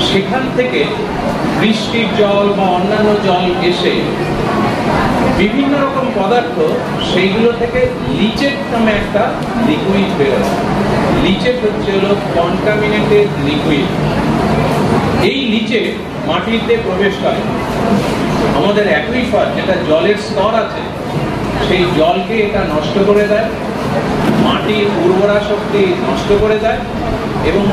সেখান থেকে বৃষ্টির জল বা অন্যান্য জল এসে বিভিন্ন রকম পদার্থ, সেইগুলো থেকে লিচেট নামে একটা লিকুইড বেরোয়। লিচেট হচ্ছে হলো কন্টামিনেটেড লিকুইড। এই লিচেট মাটিতে প্রবেশ করে, আমাদের অ্যাকুইফার যেটা জলের স্তর আছে, সেই জলকে এটা নষ্ট করে দেয়, মাটির উর্বরা শক্তি নষ্ট করে দেয়, এবং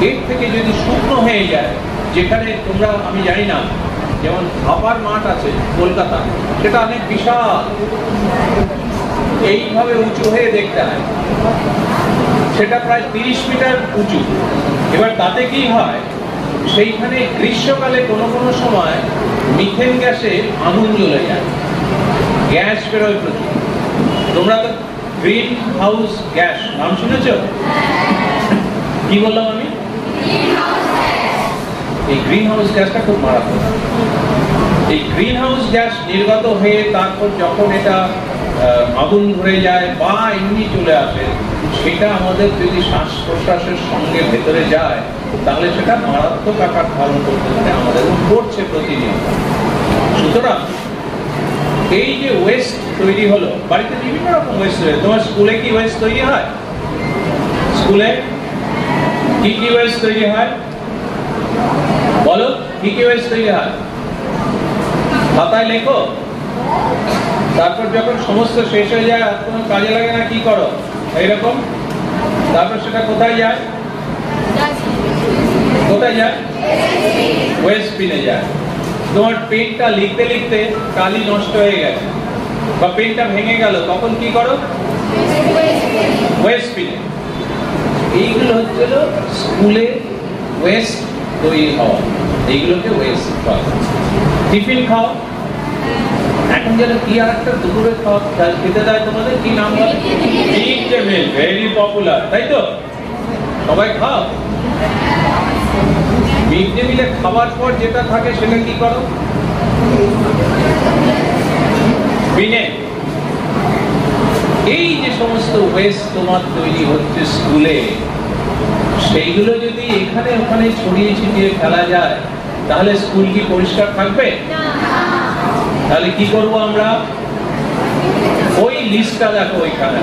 এর থেকে যদি শুকনো হয়ে যায়, যেখানে তোমরা, আমি জানি না, যেমন ভাপার মাঠ আছে কলকাতা, সেটা অনেক বিশাল, এইভাবে উঁচু হয়ে দেখতে হয়, সেটা প্রায় 30 মিটার উঁচু। এবার তাতে কি হয়, সেইখানে গ্রীষ্মকালে কোনো কোনো সময় মিথেন গ্যাসে আগুন জ্বলে যায়, গ্যাস বেরোয় প্রচুর। তোমরা তো গ্রিন হাউস গ্যাস নাম শুনেছ? কি বললাম আমি? এই গ্রিন হাউস গ্যাসটা খুব মারাত্মক। এই গ্রিন হাউস গ্যাস নির্গত হয়ে তারপর যখন এটা আগুন ধরে যায় বা এমনি চলে আসে, সেটা আমাদের যদি শ্বাস প্রশ্বাসের সঙ্গে ভেতরে যায়, তাহলে সেটা মারাত্মক আকার ধারণ করতে পারে, আমাদের করছে প্রতিনিয়ত। সুতরাং এই যে ওয়েস্ট তৈরি হলো, বাড়িতে বিভিন্ন রকম ওয়েস্ট তৈরি, তোমার স্কুলে কি ওয়েস্ট তৈরি হয়? স্কুলে কি কি ওয়েস্ট তৈরি হয় বলো? কি কি ওয়েস্ট তৈরি হয়? খাতায় লেখো, তারপর যখন সমস্ত শেষ হয়ে যায় আর কোনো কাজে লাগে না, কি করো? এইরকম। তারপর সেটা কোথায় যায়? কোথায় যায়? ওয়েস্ট বিনে যায়। তোমার পেনটা লিখতে লিখতে কালি নষ্ট হয়ে গেছে বা পেনটা ভেঙে গেল, তখন কি করো? ওয়েস্ট বিনে। এইগুলো হচ্ছে স্কুলে ওয়েস্ট তৈরি হওয়া, এইগুলোকে ওয়েস্ট খাওয়া। টিফিন খাও, এখন যেন কি আর একটা দুপুরে খাওয়া খেতে দেয় তোমাদের, কি নাম বলে? Mid day meal, very popular, তাই তো? সবাই খাও। মিড ডে মিলে খাওয়ার পর যেটা থাকে সেটা কি করো? বিনে। এই যে সমস্ত ওয়েস্ট তোমার তৈরি হচ্ছে স্কুলে, সেইগুলো যদি এখানে ওখানে ছড়িয়ে ছিটিয়ে ফেলা যায়, তাহলে স্কুল কি পরিষ্কার থাকবে? তাহলে কি করব আমরা? ওই লিস্টটা দেখো ওইখানে,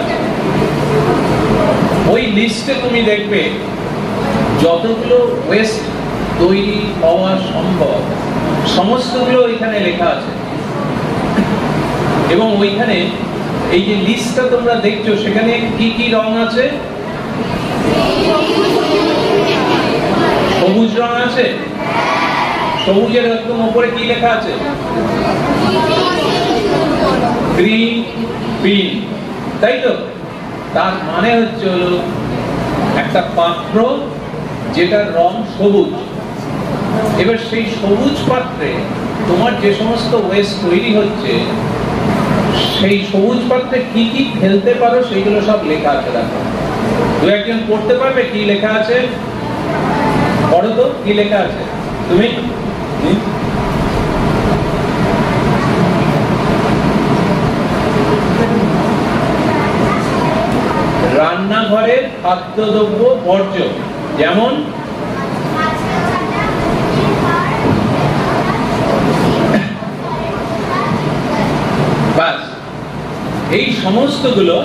ওই লিস্টে তুমি দেখবে যতগুলো ওয়েস্ট তৈরি হওয়া সম্ভব সমস্তগুলো ওইখানে লেখা আছে। এবং ওইখানে এই যে লিস্টটা তোমরা দেখছো সেখানে কি কি রং আছে? সবুজ রং আছে। সবুজের একদম উপরে কি লেখা আছে? গ্রিন বিন, তাই তো? তার মানে হচ্ছে হলো একটা পাত্র যেটার রং সবুজ। এবার সেই সবুজ পাত্রে তোমার যে সমস্ত ওয়েস্ট তৈরি হচ্ছে সেই সবুজ পাত্রে কি কি ফেলতে পারো সেইগুলো সব লেখা আছে। দেখো, দু একজন পড়তে পারবে কি লেখা আছে? পড়ো তো, কি লেখা আছে? তুমি রান্নাঘরের খাদ্যদ্রব্য বর্জ্য, যেমন বাস এই সমস্তগুলো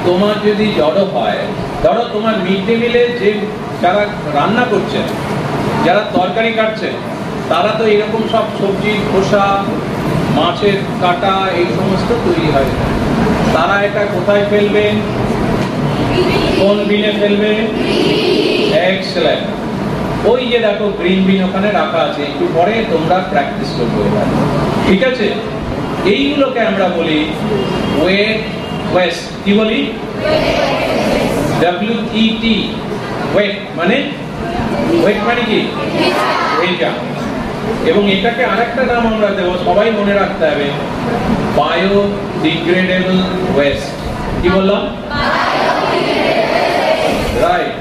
তোমার যদি জড়ো হয়, ধরো তোমার মিড ডে মিলে যে যারা রান্না করছে, যারা তরকারি কাটছে, তারা তো এরকম সব সবজির খোসা, মাছের কাটা এই সমস্ত তৈরি হয়। তারা এটা কোথায় ফেলবে? কোন বিনে ফেলবে? এক্সেলেন্ট। ওই যে দেখো গ্রিন বিন ওখানে রাখা আছে, একটু পরে তোমরা প্র্যাকটিস করবে। ঠিক আছে? এইগুলোকে আমরা বলি ওয়েট ওয়েস্ট। কি বলি? WET, ওয়েট মানে, ওয়েট মানে কি? এইটা। এবং এটাকে আরেকটা নাম আমরা দেব, সবাই মনে রাখতে হবে, বায়োডিগ্রেডেবল ওয়েস্ট। কি বললাম? রাইট।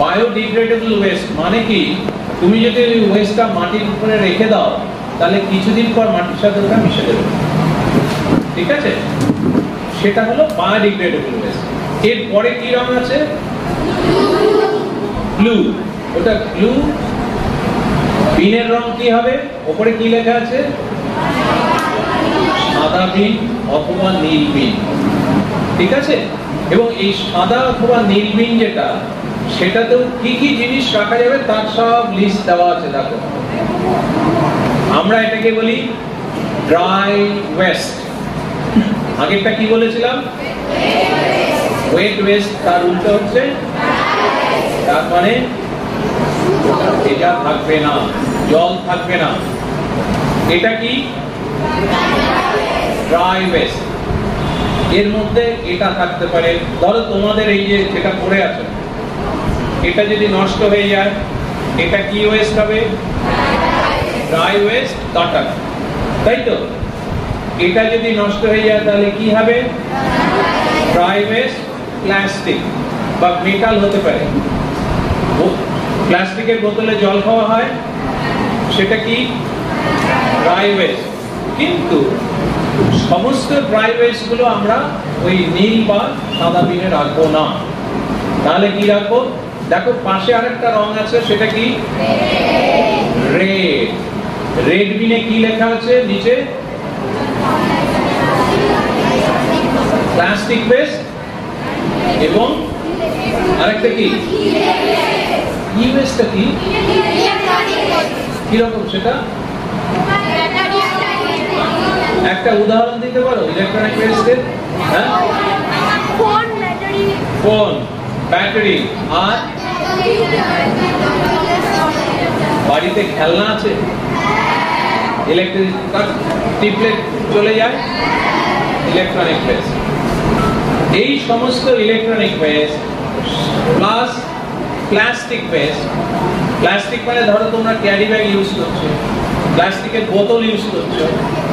বায়োডিগ্রেডেবল ওয়েস্ট মানে কি? তুমি যদি ওই ওয়েস্টটা মাটির উপরে রেখে দাও তাহলে কিছুদিন পর মাটির সাথে ওটা মিশে যাবে। ঠিক আছে? সেটা হলো বায়োডিগ্রেডেবল ওয়েস্ট। এরপরে কি রং আছে? ব্লু। ওটা ব্লু। বিনের রং কি হবে? উপরে কি লেখা আছে? সাদা বিন অথবা নীল বিন। ঠিক আছে? এবং এই সাদা অথবা নীল বিন যেটা, সেটাতেও কি কি জিনিস রাখা যাবে তার সব লিস্ট দেওয়া আছে। দেখো, আমরা এটাকে বলি ড্রাই ওয়েস্ট। আগেরটা কি বলেছিলাম? Wet waste. তার উল্টো হচ্ছে, তার মানে এটা থাকবে না, জল থাকবে না। এটা কি? Dry West. এর মধ্যে এটা থাকতে পারে, ধরো তোমাদের এই যে যেটা পড়ে আছে এটা যদি নষ্ট হয়ে যায়, এটা কি ওয়েস্ট হবে? ড্রাই ওয়েস্ট কাটা, তাই তো? এটা যদি নষ্ট হয়ে যায় তাহলে কি হবে? ড্রাই ওয়েস্ট প্লাস্টিক বা মেটাল হতে পারে। প্লাস্টিকের বোতলে জল খাওয়া হয়, সেটা কি? Dry West. কিন্তু সমস্ত ড্রাই ওয়েস্ট গুলো আমরা ওই নীল বা সাদা বিনে রাখবো না। তাহলে কি রাখবো? দেখো পাশে আরেকটা রং আছে, সেটা কি? রেড। রেড বিনে কি লেখা আছে নিচে? Plastic waste. এবং আরেকটা কি? ই ওয়েস্টটা কি? কিরকম সেটা? একটা উদাহরণ দিতে পারো ইলেকট্রনিক ওয়েস্টের? হ্যাঁ, ফোন, ব্যাটারি। আর বাড়িতে খেলনা আছে, ইলেকট্রিক টিপলে চলে যায়, ইলেকট্রনিক ওয়েস্ট। এই সমস্ত electronic West plus plastic waste. Plastic মানে ধরো তোমরা ক্যারি ব্যাগ ইউজ করছো, প্লাস্টিকের বোতল ইউজ করছো,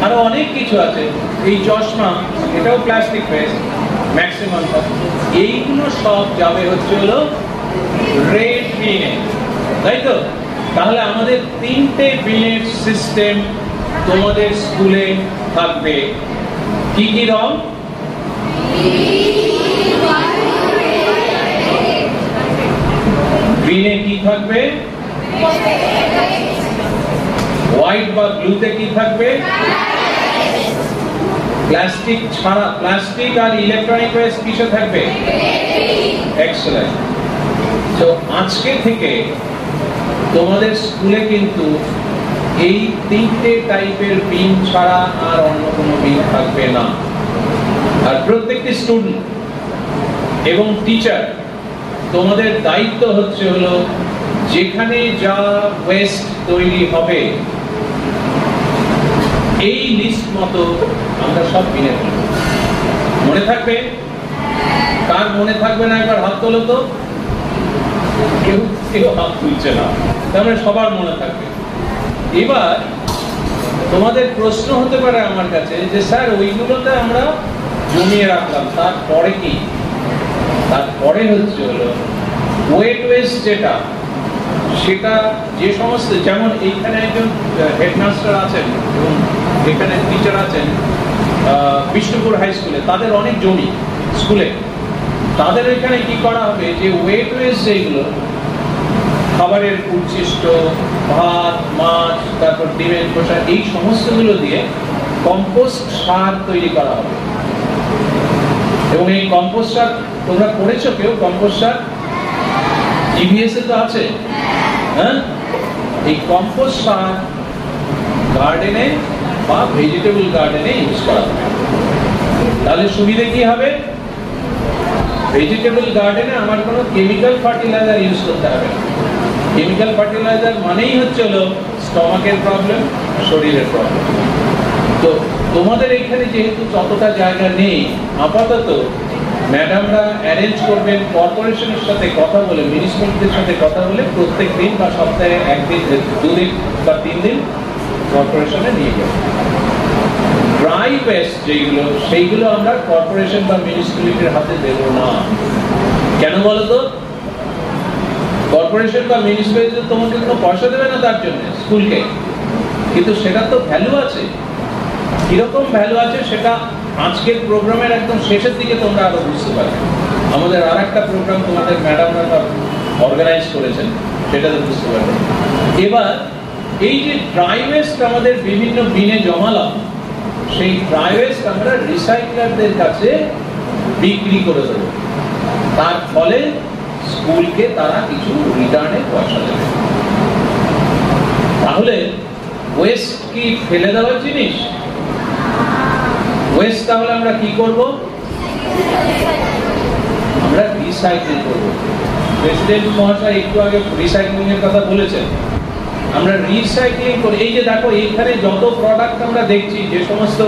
আরো অনেক কিছু আছে। এই চশমা, এটাও প্লাস্টিক ওয়েস্ট ম্যাক্সিমাম। এইগুলো সব যাবে হচ্ছে হলো রেড বিনে, তাই তো? তাহলে আমাদের তিনটে বিনের সিস্টেম তোমাদের স্কুলে থাকবে। কি কি রং? গ্রিনে কি থাকবে? হোয়াইট বা ব্লুতে কি থাকবে? প্লাস্টিক ছাড়া, প্লাস্টিক আর ইলেকট্রনিক ওয়েস্ট কিসে থাকবে? এক্সেলেন্ট। তো আজকে থেকে তোমাদের স্কুলে কিন্তু এই তিনটে টাইপের বিন ছাড়া আর অন্য কোনো বিন থাকবে না। আর প্রত্যেকটি স্টুডেন্ট এবং টিচার তোমাদের দায়িত্ব হচ্ছে হলো যেখানে যা ওয়েস্ট তৈরি হবে এই লিস্ট মতো আমরা সব বিনে ফেলব। মনে থাকবে? কার মনে থাকবে না একবার হাত তোলো তো। কেউ কেউ হাত তুলছে না, তাহলে সবার মনে থাকবে। এবার তোমাদের প্রশ্ন হতে পারে আমার কাছে যে স্যার ওইগুলোতে আমরা জমিয়ে রাখলাম, তারপরে কি? তারপরে হচ্ছে হলো ওয়েট ওয়েস্ট যেটা, সেটা যে সমস্ত, যেমন এইখানে একজন হেডমাস্টার আছেন এবং এখানে টিচার আছেন বিষ্ণুপুর হাই স্কুলে, তাদের অনেক জমি স্কুলে, তাদের এখানে কি করা হবে যে ওয়েট ওয়েস্ট যেগুলো খাবারের উচ্ছিষ্ট, ভাত, মাছ, তারপর ডিমের খোসা, এই সমস্তগুলো দিয়ে কম্পোস্ট সার তৈরি করা হবে। এবং এই কম্পোস্ট সার তোমরা পড়েছো কেউ? কম্পোস্ট সার ইভিএস এ তো আছে, হ্যাঁ? এই কম্পোস্ট সার গার্ডেনে বা ভেজিটেবল গার্ডেনে ইউজ করা হবে। তাহলে সুবিধা কি হবে? ভেজিটেবল গার্ডেনে আমার কোনো কেমিক্যাল ফার্টিলাইজার ইউজ করতে হবে না। কেমিক্যাল ফার্টিলাইজার মানেই হচ্ছে হলো স্টমাকের প্রবলেম, শরীরের প্রবলেম। তো তোমাদের এখানে যেহেতু ততটা জায়গা নেই, আপাতত ম্যাডামরা অ্যারেঞ্জ করবেন কর্পোরেশনের সাথে কথা বলে, মিউনিসিপ্যালিটির সাথে কথা বলে প্রত্যেক দিন বা সপ্তাহে একদিন, দুদিন বা 3 দিন কর্পোরেশনে নিয়ে যাবেন। ড্রাই ওয়েস্ট যেগুলো, সেইগুলো আমরা কর্পোরেশন বা মিউনিসিপ্যালিটির হাতে দেব না। কেন বলো তো? কর্পোরেশন বা মিউনিসিপ্যালিটি তোমাকে কোনো পয়সা দেবে না তার জন্য স্কুলকে, কিন্তু সেটা তো ভ্যালু আছে। কিরকম ভ্যালু আছে সেটা আজকের প্রোগ্রামের একদম শেষের দিকে তোমরা আরো বুঝতে পারবে। আমাদের আর একটা প্রোগ্রাম তোমাদের ম্যাডামরা অর্গানাইজ করেছেন, সেটাতে বুঝতে পারবে। এবার এই যে ড্রাই ওয়েস্ট আমাদের বিভিন্ন বিনে জমালাম, সেই ড্রাই ওয়েস্ট আমরা রিসাইক্লারদের কাছে বিক্রি করে দেবো। তার ফলে স্কুলকে তারা কিছু রিটার্নে পয়সা দেবে। তাহলে ওয়েস্ট কি ফেলে দেওয়ার জিনিস? ওয়েস্ট তাহলে আমরা কি করব? আমরা রিসাইকেল করব। প্রেসিডেন্ট মহাশয় একটু আগে রিসাইক্লিং এর কথা বলেছেন। আমরা রিসাইক্লিং করি। এই যে দেখো এখানে যত প্রোডাক্ট আমরা দেখছি, যে সমস্ত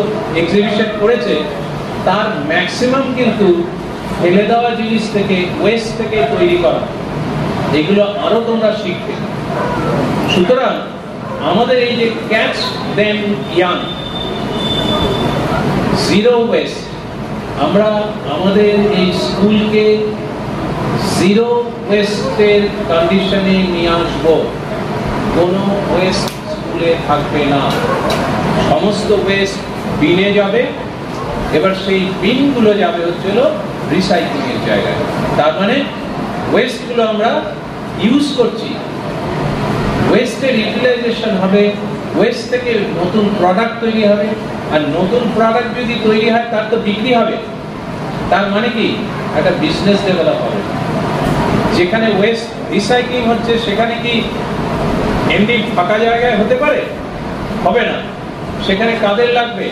এক্সিবিশন করেছে, তার ম্যাক্সিমাম কিন্তু ফেলে দেওয়া জিনিস থেকে, ওয়েস্ট থেকে তৈরি করা। এগুলো আরো তোমরা শিখবে। সুতরাং আমাদের এই যে catch them young, zero West, আমরা আমাদের এই স্কুলকে জিরো ওয়েস্টের কন্ডিশনে নিয়ে আসবো। কোনো ওয়েস্ট স্কুলে থাকবে না, সমস্ত ওয়েস্ট বিনে যাবে। এবার সেই বিনগুলো যাবে হচ্ছিল রিসাইক্লিং এর জায়গায়। তার মানে ওয়েস্টগুলো আমরা ইউজ করছি, ওয়েস্টের ইউটিলাইজেশন হবে, ওয়েস্ট থেকে নতুন প্রোডাক্ট তৈরি হবে। আর নতুন প্রোডাক্ট যদি তৈরি হয় তার তো বিক্রি হবে। তার মানে কি? একটা বিজনেস ডেভেলপ হবে। যেখানে ওয়েস্ট রিসাইক্লিং হচ্ছে সেখানে কি এমনি ফাঁকা জায়গায় হতে পারে? হবে না। সেখানে কাদের লাগবে?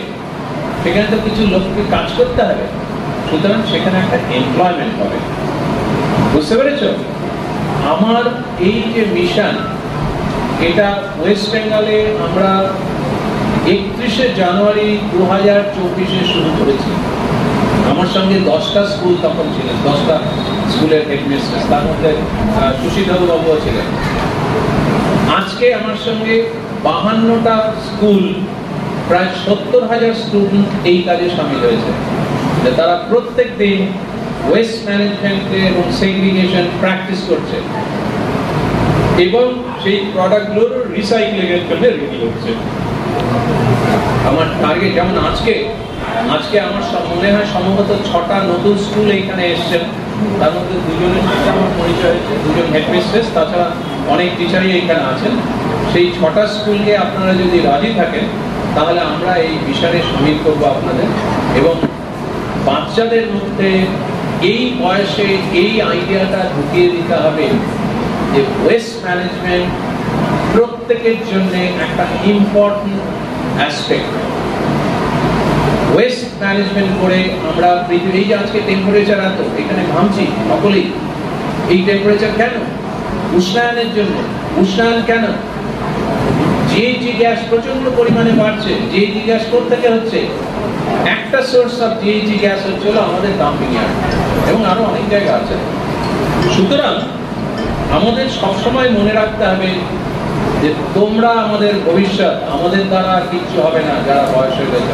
সেখানে তো কিছু লোককে কাজ করতে হবে। সুতরাং সেখানে একটা এমপ্লয়মেন্ট হবে। বুঝতে পেরেছ? আমার এই যে মিশন, এটা ওয়েস্ট বেঙ্গলে আমরা 31শে জানুয়ারি 2024-এ শুরু করেছি। আমার সঙ্গে 10টা স্কুল তখন ছিলেন, 10টা স্কুলের হেডমিস্ট্রেস, তার মধ্যে সুশীতল বাবুও ছিলেন। আজকে আমার সঙ্গে 52টা স্কুল, প্রায় 70,000 স্টুডেন্ট এই কাজে সামিল হয়েছে। তারা প্রত্যেক দিন ওয়েস্ট ম্যানেজমেন্ট এবং সেগ্রিগেশন প্র্যাকটিস করছে এবং সেই প্রোডাক্টগুলোর রিসাইক্লিং এর জন্য রেডি হচ্ছে। আমার টার্গেট, যেমন আজকে আমার মনে হয় সম্ভবত 6টা নতুন স্কুল এখানে এসছেন। তার মধ্যে 2জনের সাথে আমার পরিচয় হয়েছে, 2জন হেডমিস্ট্রেস, তাছাড়া অনেক টিচারই এখানে আছেন। সেই 6টা স্কুলকে আপনারা যদি রাজি থাকেন তাহলে আমরা এই মিশনে শামিল করবো আপনাদের। এবং বাচ্চাদের মধ্যে এই বয়সে এই আইডিয়াটা ঢুকিয়ে দিতে হবে যে ওয়েস্ট ম্যানেজমেন্ট প্রত্যেকের জন্য একটা ইম্পর্টেন্ট অ্যাসপেক্ট। ওয়েস্ট ম্যানেজমেন্ট করে আমরা পৃথিবী, এই যে আজকে টেম্পারেচার এত, এখানে ঘামছি সকলেই, এই টেম্পারেচার কেন? উষ্ণায়নের জন্য। উষ্ণায়ন কেন? জিএইচজি গ্যাস প্রচন্ড পরিমাণে বাড়ছে। জিএইচজি গ্যাস কোথেকে হচ্ছে? একটা সোর্স অফ জিএইচজি গ্যাস হচ্ছে আমাদের ডাম্পিং ইয়ার্ড, এবং আরো অনেক জায়গা আছে। সুতরাং আমাদের সবসময় মনে রাখতে হবে যে তোমরা আমাদের ভবিষ্যৎ, আমাদের দ্বারা কিচ্ছু হবে না যারা বয়স হয়ে গেছে।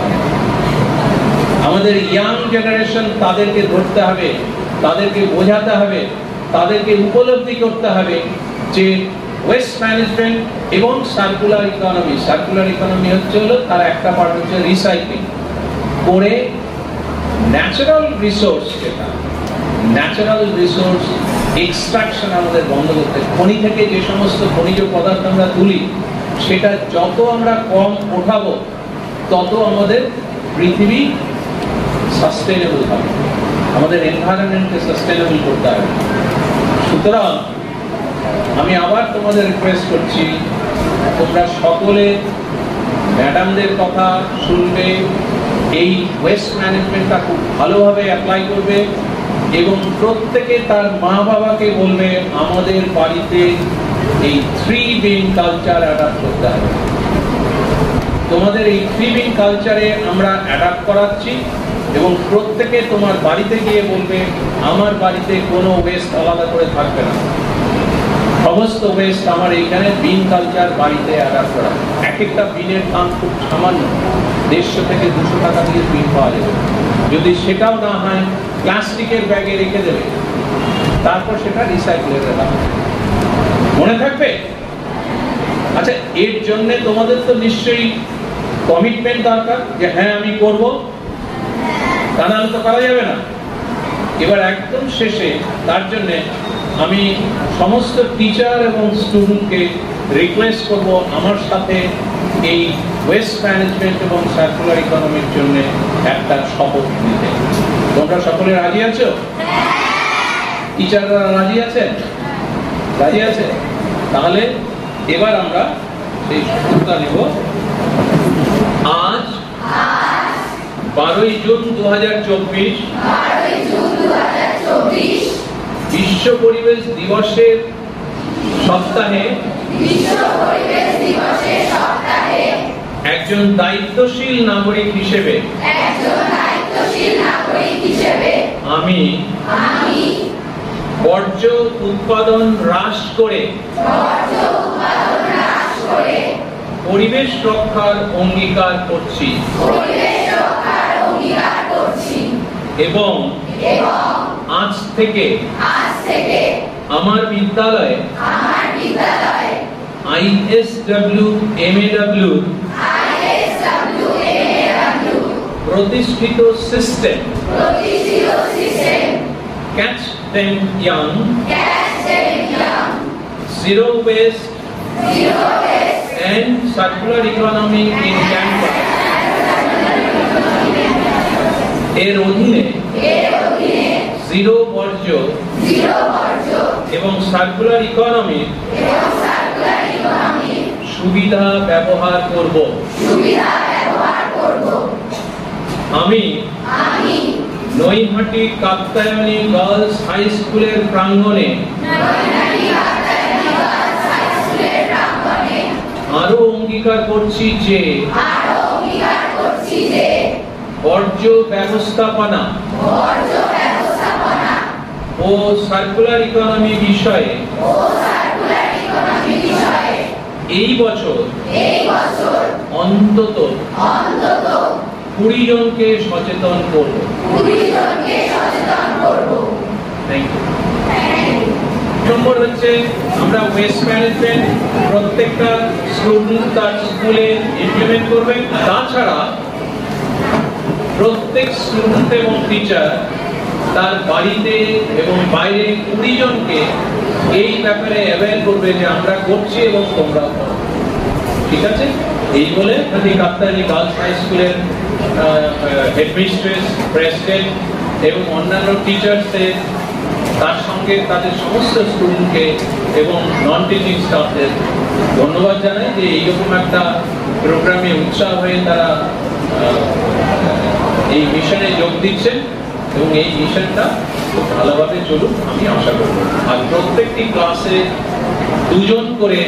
আমাদের ইয়াং জেনারেশন, তাদেরকে ধরতে হবে, তাদেরকে বোঝাতে হবে, তাদেরকে উপলব্ধি করতে হবে যে ওয়েস্ট ম্যানেজমেন্ট এবং সার্কুলার ইকোনমি। সার্কুলার ইকোনমি হচ্ছে তার একটা পার্ট হচ্ছে রিসাইক্লিং করে ন্যাচারাল রিসোর্স, যেটা ন্যাচারাল রিসোর্স এক্সট্রাকশন আমাদের বন্ধ করতে। খনি থেকে যে সমস্ত খনিজ পদার্থ আমরা তুলি, সেটা যত আমরা কম ওঠাবো তত আমাদের পৃথিবী সাস্টেনেবল হবে, আমাদের এনভায়রনমেন্টকে সাস্টেনেবল করতে হবে। সুতরাং আমি আবার তোমাদের রিকোয়েস্ট করছি, তোমরা সকলে ম্যাডামদের কথা শুনবে, এই ওয়েস্ট ম্যানেজমেন্টটা খুব ভালোভাবে অ্যাপ্লাই করবে, এবং প্রত্যেকে তার মা বাবাকে বলবে আমাদের বাড়িতে এই 3 বিন কালচার অ্যাডাপ্ট করতে হবে। তোমাদের এই 3 বিন কালচারে আমরা অ্যাডাপ্ট করাচ্ছি, এবং প্রত্যেকে তোমার বাড়িতে গিয়ে বলবে আমার বাড়িতে কোনো ওয়েস্ট আলাদা করে থাকবে না, সমস্ত ওয়েস্ট আমার এইখানে বিন কালচার বাড়িতে অ্যাডাপ্ট করা। এক একটা বিনের দাম খুব সামান্য, 150 থেকে 200 টাকা দিয়ে বিন পাওয়া যাবে। যদি সেটাও না হয় প্লাস্টিকের ব্যাগে রেখে দেবে, তারপর সেটা রিসাইকেলের রাখবে। মনে থাকবে? আচ্ছা, এর জন্য তোমাদের তো নিশ্চয়ই কমিটমেন্ট দরকার যে হ্যাঁ আমি করব, তা নাহলে তো করা যাবে না। এবার একদম শেষে তার জন্য আমি সমস্ত টিচার এবং স্টুডেন্টকে রিকোয়েস্ট করব আমার সাথে এই ওয়েস্ট ম্যানেজমেন্ট এবং সার্কুলার ইকোনমির জন্য একটা শপথ নিতে। তোমরা সকলে রাজি আছো? টিচাররা রাজি আছেন? রাজি আছে? তাহলে এবার আমরা সেই শপথটা নেব। আজ 12ই জুন 2024 বিশ্ব পরিবেশ দিবসের সপ্তাহে একজন দায়িত্বশীল নাগরিক হিসেবে আমি বর্জ্য উৎপাদন হ্রাস করে পরিবেশ রক্ষার অঙ্গীকার করছি এবং আজ থেকে আমার বিদ্যালয়ে ISW MAW প্রতিষ্ঠিত system Catch Them Young, Zero Waste and Circular Economy in Campus এর অধীনে জিরো বর্জ্য এবং সার্কুলার ইকোনমি সুবিধা ব্যবহার করব। আমি নৈহাটি কাত্যায়নী গার্লস হাই স্কুলের প্রাঙ্গণে আরো অঙ্গীকার করছি যে বর্জ্য ব্যবস্থাপনা ও সার্কুলার ইকোনমি বিষয়ে এই বছর অন্তত 20 জনকে সচেতন করব। Thank you. নম্বর হচ্ছে আমরা ওয়েস্ট ম্যানেজমেন্ট প্রত্যেকটা স্টুডেন্ট তার স্কুলে ইমপ্লিমেন্ট করবেন। তাছাড়া প্রত্যেক স্টুডেন্ট এবং টিচার তার বাড়িতে এবং বাইরে 20 জনকে এই ব্যাপারে অ্যাওয়্যার করবে যে আমরা করছি এবং তোমরা করো। ঠিক আছে? এই বলে প্রতীক কাপ্তানি গার্লস হাই স্কুলের হেডমিস্ট্রেস, প্রেসিডেন্ট এবং অন্যান্য টিচার্সদের, তার সঙ্গে তাদের সমস্ত স্টুডেন্টকে এবং নন টিচিং স্টাফদের ধন্যবাদ জানাই যে এইরকম একটা প্রোগ্রামে উৎসাহ হয়ে তারা এই মিশনে যোগ দিচ্ছেন এবং এই মিশনটা খুব ভালোভাবে চলুক আমি আশা করব। আর প্রত্যেকটি ক্লাসে 2 জন করে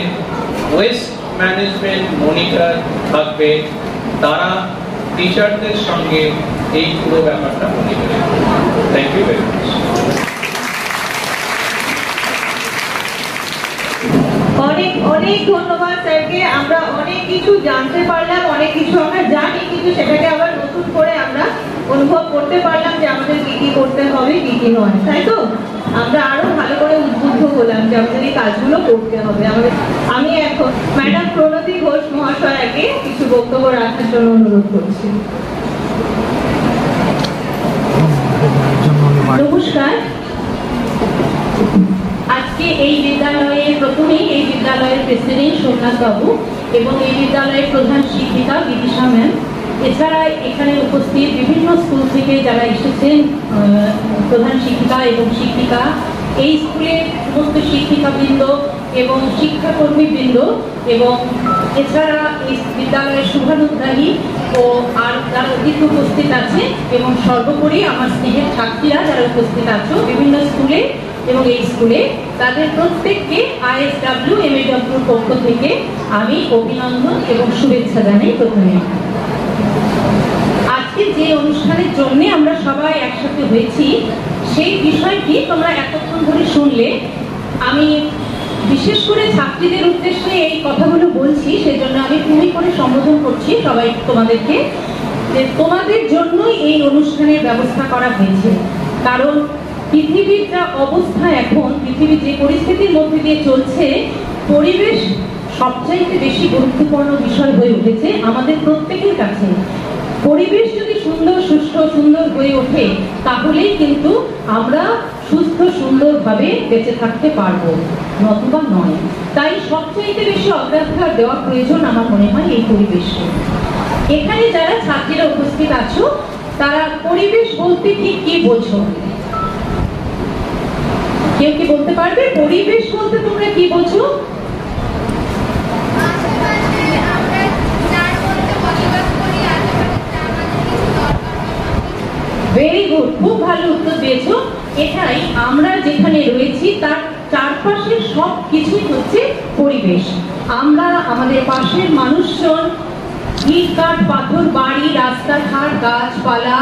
ওয়েস্ট ম্যানেজমেন্ট মনিটর থাকবে, তারা টিচারদের সঙ্গে এই পুরো ব্যাপারটা মনিটর করবে। Thank you very much. অনেক অনেক ধন্যবাদ স্যারকে। আমরা অনেক কিছু জানতে পারলাম, অনেক কিছু আমরা জানি, কিন্তু সেটাকে আবার নতুন করে আমরা অনুভব করতে পারলাম যে আমাদের কি কি করতে হবে, কি কি নয়, তাই তো? আমরা আরো ভালো করে উদ্বুদ্ধ হলাম যে আমাদের এই কাজগুলো করতে হবে। আমি এখন ম্যাডাম প্রণতি ঘোষ মহাশয়াকে কিছু বক্তব্য রাখার জন্য অনুরোধ করছি। নমস্কার। আজকে এই বিদ্যালয়ে প্রথমেই এই বিদ্যালয়ের প্রেসিডেন্ট সোমনাথ বাবু এবং এই বিদ্যালয়ের প্রধান শিক্ষিকা বিদিশা ম্যাম, এছাড়া এখানে উপস্থিত বিভিন্ন স্কুল থেকে যারা এসেছেন প্রধান শিক্ষিকা এবং শিক্ষিকা, এই স্কুলের সমস্ত শিক্ষিকাবৃন্দ এবং শিক্ষাকর্মীবৃন্দ, এবং এছাড়া এই বিদ্যালয়ের শুভানুধ্যায়ী ও আর যারা অতিথি উপস্থিত আছে, এবং সর্বোপরি আমার স্নেহের ছাত্রীরা যারা উপস্থিত আছো বিভিন্ন স্কুলে এবং এই স্কুলে, তাদের প্রত্যেককে ISW MAWর পক্ষ থেকে আমি অভিনন্দন এবং শুভেচ্ছা জানাই। প্রথমে আজকে যে অনুষ্ঠানের জন্য আমরা সবাই একসাথে হয়েছি সেই বিষয়টি তোমরা এতক্ষণ ধরে শুনলে। আমি বিশেষ করে ছাত্রীদের উদ্দেশ্যে এই কথাগুলো বলছি, সেজন্য আমি তুমি করে সম্বোধন করছি সবাই তোমাদেরকে, যে তোমাদের জন্যই এই অনুষ্ঠানের ব্যবস্থা করা হয়েছে। কারণ পৃথিবীর যা অবস্থা এখন, পৃথিবীর যে পরিস্থিতির মধ্যে দিয়ে চলছে, পরিবেশ সবচাইতে বেশি গুরুত্বপূর্ণ বিষয় হয়ে উঠেছে আমাদের প্রত্যেকের কাছে। পরিবেশ যদি সুন্দর, সুস্থ, সুন্দর হয়ে ওঠে, তাহলেই কিন্তু আমরা সুস্থ সুন্দরভাবে বেঁচে থাকতে পারবো, নতুবা নয়। তাই সবচাইতে বেশি অগ্রাধিকার দেওয়া প্রয়োজন আমার মনে হয় এই পরিবেশকে। এখানে যারা ছাত্রীরা উপস্থিত আছো, তারা পরিবেশ বলতে ঠিক কি বোঝো? কেউ কি বলতে পারবে পরিবেশ বলতে তোমরা কি বোঝো? ভেরি গুড, খুব ভালো উত্তর দিয়েছো। এটাই, আমরা যেখানে রয়েছি তার চারপাশে সব কিছুই হচ্ছে পরিবেশ। আমরা আমাদের পাশের মানুষজন, ইট কাঠ পাথর, বাড়ি, রাস্তাঘাট, গাছপালা,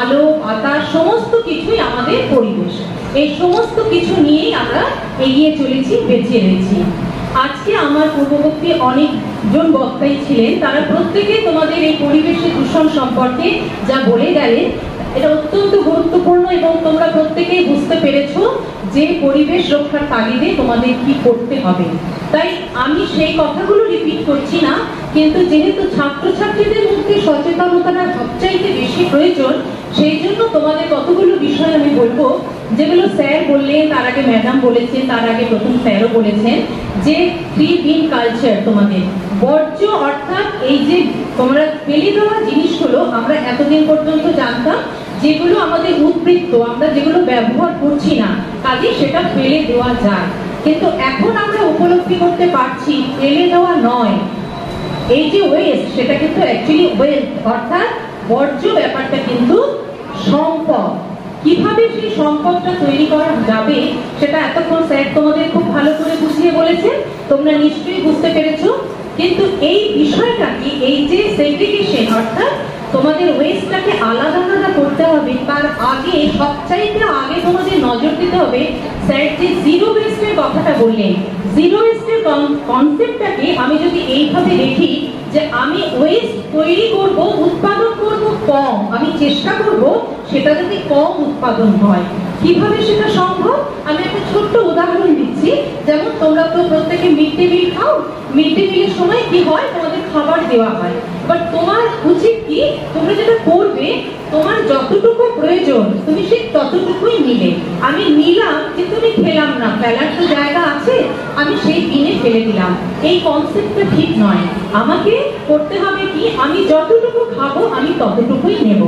আলো বাতাস, সমস্ত কিছুই আমাদের পরিবেশ। এই সমস্ত কিছু নিয়েই আমরা এগিয়ে চলেছি, বেঁচে রয়েছি। আজকে আমার পূর্ববর্তী অনেকজন বক্তাই ছিলেন, তারা প্রত্যেকে তোমাদের এই পরিবেশের দূষণ সম্পর্কে যা বলে গেলেন, এটা অত্যন্ত গুরুত্বপূর্ণ এবং তোমরা প্রত্যেকেই বুঝতে পেরেছো যে পরিবেশ রক্ষার তাগিদে তোমাদের কি করতে হবে। তাই আমি সেই কথাগুলো রিপিট করছি না, কিন্তু যেহেতু ছাত্রছাত্রীদের মধ্যে সচেতনতাটা সবচাইতে বেশি প্রয়োজন, সেই জন্য তোমাদের কতগুলো বিষয় আমি বলবো, যেগুলো স্যার বললেন, তার আগে ম্যাডাম বলেছেন, তার আগে প্রথম স্যারও বলেছেন, যে 3 বিন কালচার। তোমাদের বর্জ্য অর্থাৎ এই যে তোমরা ফেলে দেওয়া জিনিসগুলো আমরা এতদিন পর্যন্ত জানতাম যেগুলো আমাদের উদ্বৃত্ত, আমরা যেগুলো ব্যবহার করছি না, কাজে সেটা ফেলে দেওয়া যায়, কিন্তু এখন আমরা উপলব্ধি করতে পারছি ফেলে দেওয়া নয়, এই যে ওয়েস্ট, সেটা কিন্তু অ্যাকচুয়ালি ওয়েস্ট, অর্থাৎ বর্জ্য ব্যাপারটা কিন্তু সম্পদ। কিভাবে সেই সম্পদটা তৈরি করা যাবে সেটা এতক্ষণ স্যার তোমাদের খুব ভালো করে বুঝিয়ে বলেছেন, তোমরা নিশ্চয়ই বুঝতে পেরেছো। কিন্তু এই বিষয়টা কি, এই যে সেগ্রিগেশন, অর্থাৎ তোমাদের ওয়েস্টটাকে আলাদা আলাদা করতে হবে, তার আগে সবচাইতে আগে তোমাদের নজর দিতে হবে স্যার যে জিরো ওয়েস্টের কথাটা বললেন। জিরো ওয়েস্টের কনসেপ্টটাকে আমি যদি এইভাবে দেখি যে আমি ওয়েস্ট তৈরি করব, উৎপাদন করব কম, আমি চেষ্টা করব সেটা যদি কম উৎপাদন হয়। কিভাবে সেটা সম্ভব? আমি একটা ছোট্ট উদাহরণ দিচ্ছি। যেমন তোমরা তো প্রত্যেকে মিড ডে মিল খাও, মিড ডে মিলের সময় কি হয়, তোমাদের খাবার দেওয়া হয়, বাট তোমার উচিত কি, তোমরা যেটা করবে, তোমার যতটুকু প্রয়োজন তুমি সেই ততটুকুই নিলে। আমি নিলাম কিন্তু আমি খেলাম না, ফেলার তো জায়গা আছে, আমি সেই কিনে ফেলে দিলাম, এই কনসেপ্টটা ঠিক নয়। আমাকে করতে হবে কি, আমি যতটুকু খাবো আমি ততটুকুই নেব।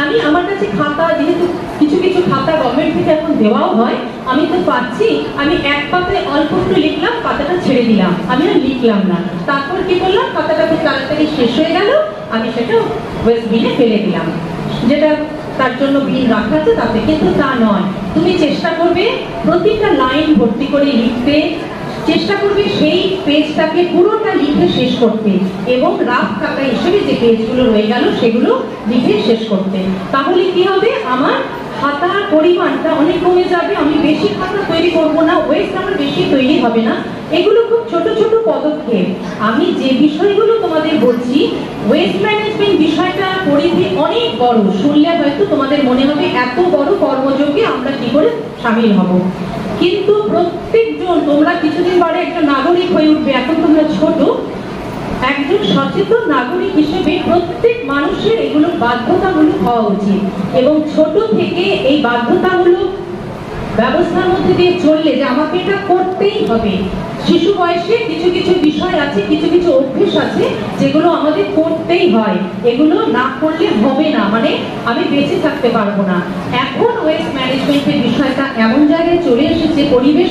আমি আমার কাছে খাতা, যেহেতু কিছু কিছু খাতা গভর্নমেন্ট থেকে এখন দেওয়াও হয়, আমি তো পাচ্ছি, আমি এক পাতায় অল্প একটু লিখলাম, পাতাটা ছেড়ে দিলাম, আমি আর লিখলাম না। তারপর কি করলাম, খাতাটা খুব তাড়াতাড়ি শেষ হয়ে গেল, আমি সেটা ওয়েস্ট বিনে ফেলে দিলাম, যেটা তার জন্য বিল রাখা আছে তাতে। কিন্তু তা নয়, তুমি চেষ্টা করবে প্রতিটা লাইন ভর্তি করে লিখতে, চেষ্টা করবে সেই পেজটাকে পুরোটা লিখে শেষ করতে, এবং রাফ খাতা হিসেবে যে পেজগুলো রয়ে গেল সেগুলো লিখে শেষ করতে। তাহলে কি হবে, আমার খাতার পরিমাণটা অনেক কমে যাবে, আমি বেশি খাতা তৈরি করব না, ওয়েস্ট আমার বেশি তৈরি হবে না। এগুলো খুব ছোট ছোট পদক্ষেপ। আমি যে বিষয়গুলো তোমাদের বলছি, ওয়েস্ট ম্যানেজমেন্ট বিষয়টা পরিধি অনেক বড়, শুনলে হয়তো তোমাদের মনে হবে এত বড় কর্মযোগে আমরা কি করে সামিল হব। কিন্তু প্রত্যেকজন, তোমরা কিছুদিন পরে একজন নাগরিক হয়ে উঠবে, এখন তোমরা ছোট, একজন সচেতন নাগরিক হিসেবে প্রত্যেক মানুষের এগুলো বাধ্যতামূলক হওয়া উচিত, এবং ছোট থেকে এই বাধ্যতামূলক ব্যবস্থার মধ্যে দিয়ে চললে যে আমাকে এটা করতেই হবে। শিশু বয়সে কিছু কিছু বিষয় আছে, কিছু কিছু অভ্যেস আছে যেগুলো আমাদের করতেই হয়, এগুলো না করলে হবে না, মানে আমি বেঁচে থাকতে পারবো না। এখন ওয়েস্ট ম্যানেজমেন্টের বিষয়টা এমন জায়গায় চলে এসেছে, পরিবেশ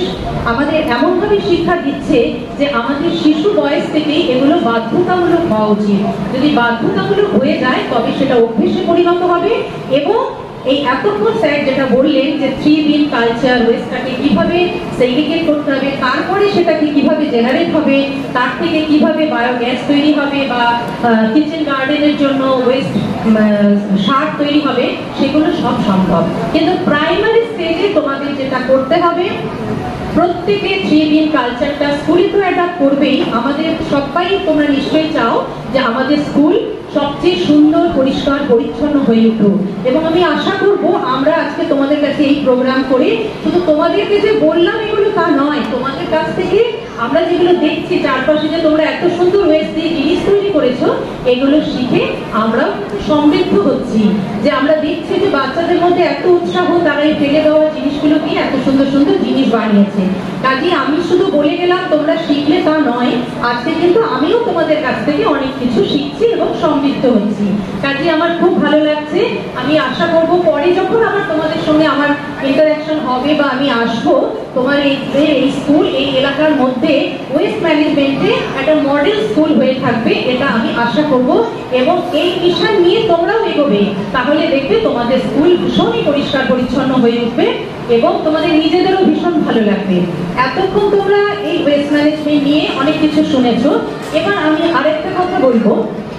আমাদের এমনভাবে শিক্ষা দিচ্ছে যে আমাদের শিশু বয়স থেকেই এগুলো বাধ্যতামূলক হওয়া উচিত। যদি বাধ্যতামূলক হয়ে যায় তবে সেটা অভ্যেসে পরিণত হবে। এবং এই এতক্ষণ স্যার যেটা বললেন যে 3 বিন কালচার, ওয়েস্টটাকে কিভাবে সেগ্রিগেট করতে হবে, তারপরে সেটাকে কিভাবে জেনারেট হবে, তার থেকে কিভাবে বায়োগ্যাস তৈরি হবে, বা কিচেন গার্ডেনের জন্য ওয়েস্ট সার তৈরি হবে, সেগুলো সব সম্ভব। কিন্তু প্রাইমারি স্টেজে তোমাদের যেটা করতে হবে, প্রত্যেকে 3 বিন কালচারটা স্কুলে তো অ্যাডাপ্ট করবেই। আমাদের সবাই, তোমরা নিশ্চয়ই চাও যে আমাদের স্কুল সবচেয়ে সুন্দর, পরিষ্কার, পরিচ্ছন্ন হয়ে উঠুক। এবং আমি আশা করব আমরা আজকে তোমাদের কাছে এই প্রোগ্রাম করে শুধু তোমাদেরকে যে বললাম এগুলো তা নয়, তোমাদের কাছ থেকে আমরা যেগুলো দেখছি চারপাশে, যে তোমরা এত সুন্দর ওয়েস্ট দিয়ে জিনিস তৈরি করেছো, এগুলো শিখে আমরাও সমৃদ্ধ হচ্ছি। যে আমরা দেখছি যে বাচ্চাদের মধ্যে এত উৎসাহ, তারা এই ফেলে দেওয়া জিনিসগুলো দিয়ে এত সুন্দর সুন্দর জিনিস বানিয়েছে। কাজে আমি শুধু বলে গেলাম তোমরা শিখলে তা নয়, আজকে কিন্তু আমিও তোমাদের কাছ থেকে অনেক কিছু শিখছি এবং সমৃদ্ধ হচ্ছি। কাজে আমার খুব ভালো লাগছে। আমি আশা করব পরে যখন আমার তোমাদের সঙ্গে আমার ইন্টারাকশন হবে বা আমি আসবো, তোমার এই স্কুল এই এলাকার মধ্যে ওয়েস্ট ম্যানেজমেন্টে একটা মডেল স্কুল হয়ে থাকবে, এটা আমি আশা করব। এবং এই মিশন নিয়ে তোমরাও এগোবে, তাহলে দেখবে তোমাদের স্কুল ভীষণই পরিষ্কার পরিচ্ছন্ন হয়ে উঠবে এবং তোমাদের নিজেদেরও ভীষণ ভালো লাগবে। এতক্ষণ তোমরা এই ওয়েস্ট ম্যানেজমেন্ট নিয়ে অনেক কিছু শুনেছো। এবার আমি আরেকটা কথা বলবো,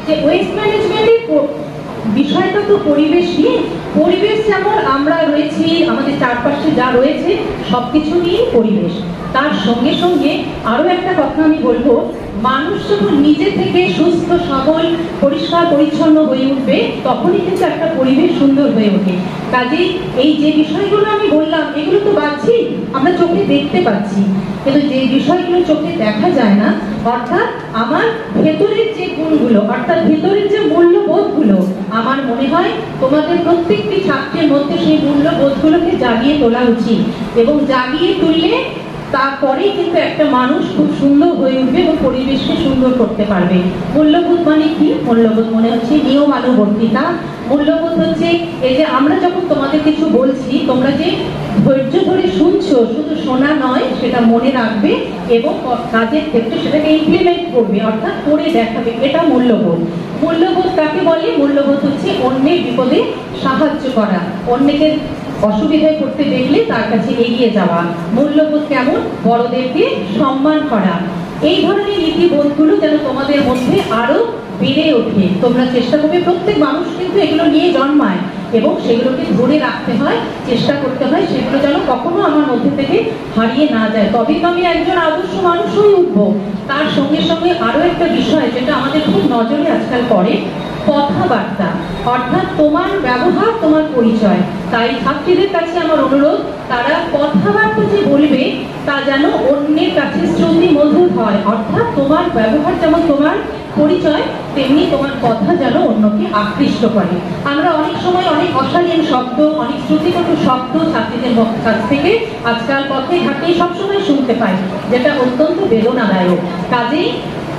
যে ওয়েস্ট ম্যানেজমেন্টের বিষয়টা তো পরিবেশ নিয়ে, পরিবেশ যেমন আমরা রয়েছি, আমাদের চারপাশে যা রয়েছে সবকিছু নিয়েই পরিবেশ। তার সঙ্গে সঙ্গে আরো একটা কথা আমি বলবো, মানুষ যখন নিজে থেকে সুস্থ, সবল, পরিষ্কার পরিচ্ছন্ন হয়ে উঠবে, তখনই কিন্তু একটা পরিবেশ সুন্দর হয়ে ওঠে। কাজেই এই যে বিষয়গুলো আমি বললাম, এগুলো তো পাচ্ছি, আমরা চোখে দেখতে পাচ্ছি, কিন্তু যে বিষয়গুলো চোখে দেখা যায় না, অর্থাৎ আমার ভেতরের যে গুণগুলো, অর্থাৎ ভেতরের যে মূল্যবোধগুলো, আমার মনে হয় তোমাদের প্রত্যেকটি ছাত্রের মধ্যে সেই মূল্যবোধগুলোকে জাগিয়ে তোলা উচিত। এবং জাগিয়ে তুললে তারপরেই কিন্তু একটা মানুষ খুব সুন্দর হয়ে উঠবে এবং পরিবেশকে সুন্দর করতে পারবে। মূল্যবোধ মানে কি? মূল্যবোধ মনে হচ্ছে নিয়মানুবর্তিতা। মূল্যবোধ হচ্ছে এই যে আমরা যখন তোমাদের কিছু বলছি, তোমরা যে ধৈর্য ধরে শুনছো, শুধু শোনা নয়, সেটা মনে রাখবে এবং কাজের ক্ষেত্রে সেটাকে ইমপ্লিমেন্ট করবে, অর্থাৎ করে দেখাবে। এটা মূল্যবোধ। মূল্যবোধ কাকে বলে? মূল্যবোধ হচ্ছে অন্যের বিপদে সাহায্য করা, অন্যকে অসুবিধায় পড়তে দেখলে তার কাছে এগিয়ে যাওয়া। মূল্যবোধ কেমন? বড়দেরকে সম্মান করা। এই ধরনের নীতিবোধগুলো যেন তোমাদের মধ্যে আরো বেড়ে ওঠে। তোমরা চেষ্টা করবে, প্রত্যেক মানুষ কিন্তু এগুলো নিয়ে জন্মায় এবং সেগুলোকে ধরে রাখতে হয়, চেষ্টা করতে হয় সেগুলো যেন কখনো আমার মধ্যে থেকে হারিয়ে না যায়। তবেই তো আমি একজন আদর্শ মানুষ হয়ে উঠবো। তার সঙ্গে সঙ্গে আরো একটা বিষয় যেটা আমাদের খুব নজরে আজকাল পড়ে, কথাবার্তা, অর্থাৎ তোমার ব্যবহার তোমার পরিচয়। তাই ছাত্রীদের কাছে আমার অনুরোধ, তারা কথাবার্তা যে বলবে তা যেন অন্যের কাছে শ্রুতি মধুর হয়, অর্থাৎ তোমার ব্যবহার যেমন তোমার পরিচয়, তেমনি তোমার কথা যেন অন্যকে আকৃষ্ট করে। আমরা অনেক সময় অনেক অশালীন শব্দ, অনেক শ্রুতিকটু শব্দ ছাত্রীদের কাছ থেকে আজকাল পথে ঘাটে সবসময় শুনতে পাই, যেটা অত্যন্ত বেদনাদায়ক। কাজেই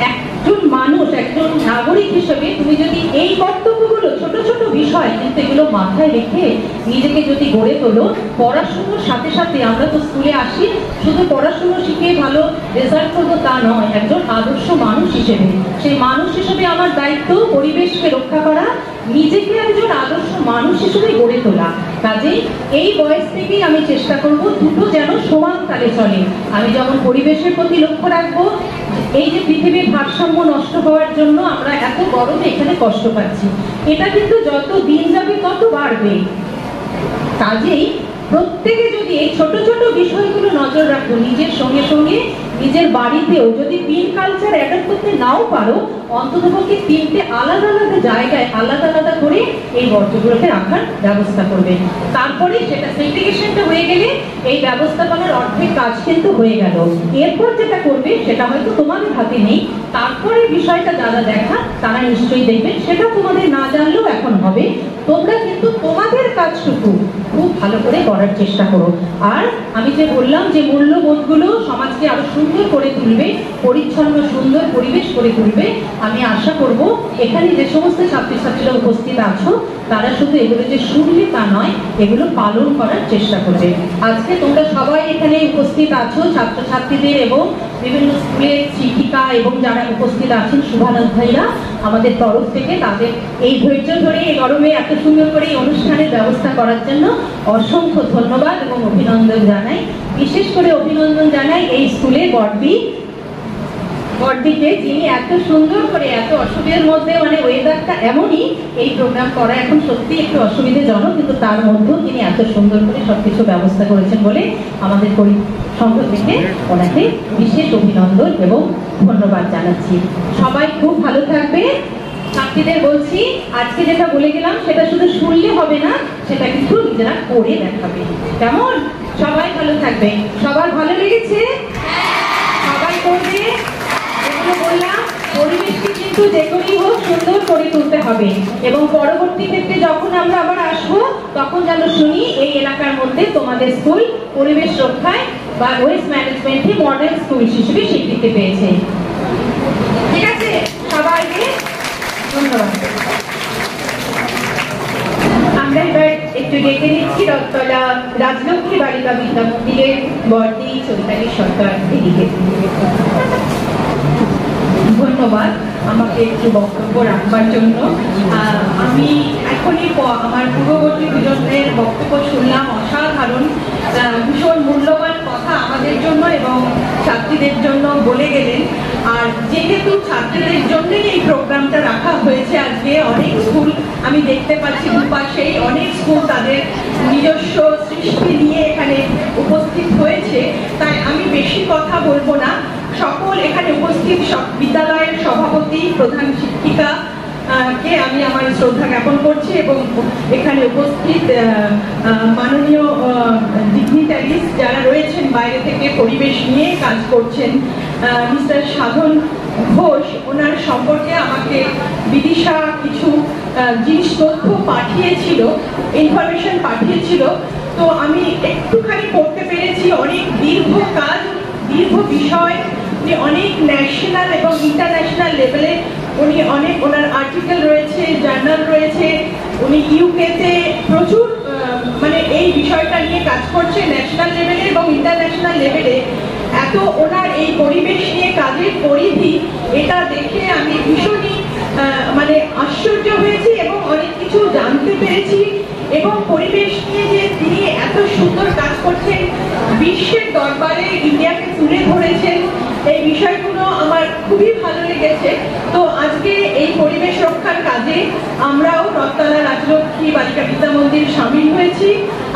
একজন মানুষ, একজন নাগরিক হিসেবে তুমি যদি এই কর্তব্যগুলো, ছোট ছোট বিষয় কিন্তু এগুলো মাথায় রেখে নিজেকে যদি গড়ে তোলো, পড়াশুনোর সাথে সাথে, আমরা তো স্কুলে আসি শুধু পড়াশুনো শিখে ভালো রেজাল্ট করবো তা নয়, একজন আদর্শ মানুষ হিসেবে, সেই মানুষ হিসেবে আমার দায়িত্ব পরিবেশকে রক্ষা করা, নিজেকে একজন আদর্শ মানুষ হিসেবে গড়ে তোলা। কাজেই এই বয়স থেকেই আমি চেষ্টা করব দুটো যেন সমান তালে চলে। আমি যেমন পরিবেশের প্রতি লক্ষ্য রাখবো, এই যে পৃথিবীর ভারসাম্য নষ্ট হওয়ার জন্য আমরা এত গরমে এখানে কষ্ট পাচ্ছি, এটা কিন্তু যত দিন যাবে তত বাড়বে। কাজেই প্রত্যেকে যদি এই ছোট ছোট বিষয়গুলো নজর রাখো, নিজের সঙ্গে সঙ্গে নিজের বাড়িতেও যদি পিন কালচার অ্যাডাপ্ট করতে নাও পারো, অন্ততপক্ষে 3টে আলাদা আলাদা জায়গায় আলাদা আলাদা করে এই বর্জ্যগুলোকে রাখার ব্যবস্থা করবে। তারপরে সেটা সেগ্রিগেশনটা হয়ে গেলে এই ব্যবস্থাপনার অর্ধেক কাজ কিন্তু হয়ে গেল। এরপর যেটা করবে সেটা হয়তো তোমাদের হাতে নেই, তারপরে বিষয়টা যারা দেখা তারা নিশ্চয়ই দেখবেন, সেটা তোমাদের না জানলেও এখন হবে। তোমরা কিন্তু তোমাদের কাজটুকু খুব ভালো করে করার চেষ্টা করো। আর আমি যে বললাম যে মূল্যবোধগুলো সমাজকে আরো সুন্দর করে তুলবে, পরিচ্ছন্ন সুন্দর পরিবেশ করে তুলবে, আমি আশা করব এখানে যে সমস্ত ছাত্রছাত্রীরা উপস্থিত আছো তারা শুধু এগুলো যে শুনবে তা নয়, এগুলো পালন করার চেষ্টা করবে। আজকে তোমরা সবাই এখানে উপস্থিত আছো, ছাত্রছাত্রীদের এবং বিভিন্ন স্কুলের শিক্ষিকা এবং যারা উপস্থিত আছেন শুভানুধ্যায়ীরা, আমাদের তরফ থেকে তাদের এই ধৈর্য ধরে এই গরমে এত সুন্দর করে এই অনুষ্ঠানের ব্যবস্থা করার জন্য অসংখ্য ধন্যবাদ এবং অভিনন্দন জানাই। বিশেষ করে অভিনন্দন জানাই এই স্কুলের বড়দিকে, যিনি এত সুন্দর করে, এত অসুবিধার মধ্যে, মানে ওয়েদারটা এমনই, এই প্রোগ্রাম করা এখন সত্যি একটু অসুবিধাজনক, কিন্তু তার মধ্যেও তিনি এত সুন্দর করে সবকিছু ব্যবস্থা করেছেন বলে আমাদের সংঘ থেকে ওনাকে বিশেষ অভিনন্দন এবং ধন্যবাদ জানাচ্ছি। সবাই খুব ভালো থাকবে। ছাত্রীদের বলছি, আজকে যেটা বলে গেলাম সেটা শুধু শুনলে হবে না, সেটা কিন্তু নিজেরা করে দেখাবে। কেমন? সবাই ভালো থাকবে। সবার ভালো লেগেছে? সবাই করবে। এগুলো বললাম, পরিবেশকে কিন্তু যে করেই হোক সুন্দর করে তুলতে হবে, এবং পরবর্তী ক্ষেত্রে যখন আমরা আবার আসবো তখন যেন শুনি এই এলাকার মধ্যে তোমাদের স্কুল পরিবেশ রক্ষায় বা ওয়েস্ট ম্যানেজমেন্টে মডেল স্কুল হিসেবে স্বীকৃতি পেয়েছে। ঠিক আছে? সবাইকে ধন্যবাদ। আমরা এবার একটু ডেকে নিচ্ছি রথতলা রাজলক্ষ্মী বালিকা বিদ্যা মন্দিরের বর্দি চৈতালি সরকার দিদিকে। ধন্যবাদ আমাকে একটু বক্তব্য রাখবার জন্য। আমি এখনই আমার পূর্ববর্তী দুজনের বক্তব্য শুনলাম, অসাধারণ, ভীষণ মূল্যবান কথা আমাদের জন্য এবং ছাত্রীদের জন্য বলে গেলেন। আর যেহেতু ছাত্রীদের জন্যই এই প্রোগ্রামটা রাখা হয়েছে আজকে, অনেক স্কুল আমি দেখতে পাচ্ছি দুপাশেই অনেক স্কুল তাদের নিজস্ব সৃষ্টি নিয়ে এখানে উপস্থিত হয়েছে, তাই আমি বেশি কথা বলবো না। সকল এখানে উপস্থিত বিদ্যালয়ের সভাপতি, প্রধান শিক্ষিকা কে আমি আমার শ্রদ্ধা জ্ঞাপন করছি, এবং এখানে উপস্থিত মাননীয় ডিগনিটারিজ যারা রয়েছেন বাইরে থেকে পরিবেশ নিয়ে কাজ করছেন। মিস্টার সাধন ঘোষ, ওনার সম্পর্কে আমাকে বিদিশা কিছু জিনিস তথ্য পাঠিয়েছিল, ইনফরমেশন পাঠিয়েছিল, তো আমি একটুখানি পড়তে পেরেছি। অনেক দীর্ঘ কাজ, দীর্ঘ বিষয়, অনেক ন্যাশনাল এবং ইন্টারন্যাশনাল লেভেলে উনি অনেক, ওনার আর্টিকেল রয়েছে, জার্নাল রয়েছে, উনি ইউকেতে প্রচুর মানে এই বিষয়টা নিয়ে কাজ করছে ন্যাশনাল লেভেলে এবং ইন্টারন্যাশনাল লেভেলে। এত ওনার এই পরিবেশ নিয়ে কাজের পরিধি, এটা দেখে আমি ভীষণই মানে আশ্চর্য হয়েছি এবং অনেক কিছু জানতে পেরেছি। এবং পরিবেশ নিয়ে যে তিনি এত সুন্দর কাজ করছেন, বিশ্বের দরবারে ইন্ডিয়াকে তুলে ধরেছেন, এই বিষয়গুলো আমার খুবই ভালো লেগেছে। তো আজকে এই পরিবেশ রক্ষার কাজে আমরাও রথতলা রাজলক্ষ্মী বালিকা বিদ্যা মন্দির সামিল হয়েছি।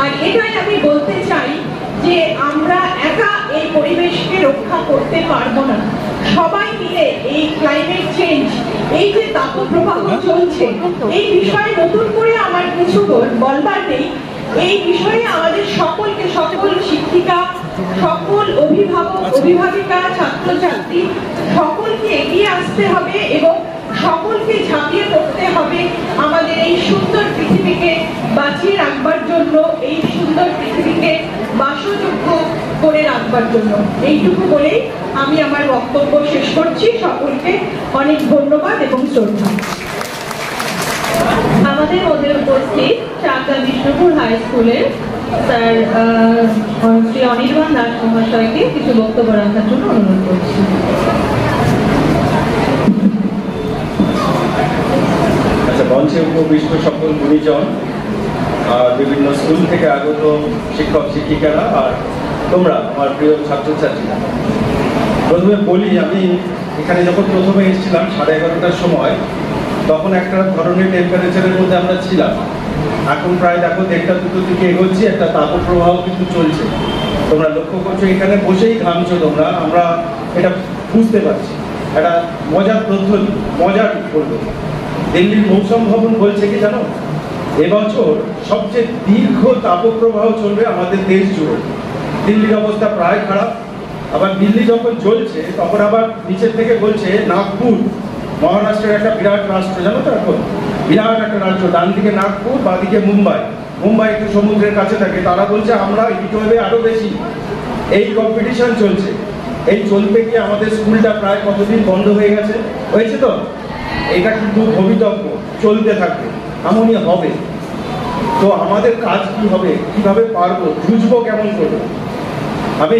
আর এটাই আমি বলতে চাই যে আমরা একা এই পরিবেশকে রক্ষা করতে পারবো না, সবাই মিলে এই ক্লাইমেট চেঞ্জ, এই যে তাপপ্রবাহ চলছে, এই বিষয়ে নতুন করে আমার কিছু বলবার নেই। এই বিষয়ে আমাদের সকলকে, সকল শিক্ষিকা, সকল অভিভাবক, অভিভাবিকা, ছাত্রছাত্রী সকলকে এগিয়ে আসতে হবে এবং সকলকে ঝাঁপিয়ে পড়তে হবে আমাদের এই সুন্দর পৃথিবীকে বাঁচিয়ে রাখবার জন্য, এই সুন্দর পৃথিবীকে বাসযোগ্য করে রাখবার জন্য। এইটুকু বলেই আমি আমার বক্তব্য শেষ করছি। সকলকে অনেক ধন্যবাদ এবং শ্রদ্ধা। আমাদের মধ্যে উপস্থিত চাকদা বিষ্ণুপুর হাই স্কুলের স্যার শ্রী অনির্বাণ দাস মহাশয়কে কিছু বক্তব্য রাখার জন্য অনুরোধ করছি। আচ্ছা, মঞ্চে উপবিষ্ট সকল গুণীজন, বিভিন্ন স্কুল থেকে আগত শিক্ষক শিক্ষিকারা আর তোমরা আমার প্রিয় ছাত্রছাত্রীরা, প্রথমে বলি আমি এখানে যখন প্রথমে এসেছিলাম 11:30টার সময়, তখন একটা ধরনের টেম্পারেচারের মধ্যে আমরা ছিলাম। এখন প্রায় দেখো 1টা-2টোর দিকে এগোচ্ছি, একটা তাপপ্রবাহ কিন্তু চলছে। তোমরা লক্ষ্য করছো এখানে বসেই ঘামছো তোমরা, আমরা এটা বুঝতে পারছি। একটা মজার পদ্ধতি, মজার করবো। দিল্লির মৌসুম ভবন বলছে কি জানো, এবছর সবচেয়ে দীর্ঘ তাপপ্রবাহ চলবে আমাদের দেশ জুড়ে। দিল্লির অবস্থা প্রায় খারাপ। আবার দিল্লি যখন চলছে তখন আবার নিচের থেকে বলছে নাগপুর, মহারাষ্ট্রের একটা বিরাট রাষ্ট্র, জানো তো, এখন বিরাট একটা রাজ্য, ডান দিকে নাগপুর, বাঁ দিকে মুম্বাই। মুম্বাই একটু সমুদ্রের কাছে থাকে, তারা বলছে আমরা হিট ওয়েভে আরো বেশি। এই কম্পিটিশন চলছে। এই চলতে গিয়ে আমাদের স্কুলটা প্রায় কতদিন বন্ধ হয়ে গেছে, হয়েছে তো। এটা কিন্তু ভবিতব্য, চলতে থাকবে, এমনই হবে। তো আমাদের কাজ কি হবে, কিভাবে পারবো, বুঝবো কেমন করবো। আমি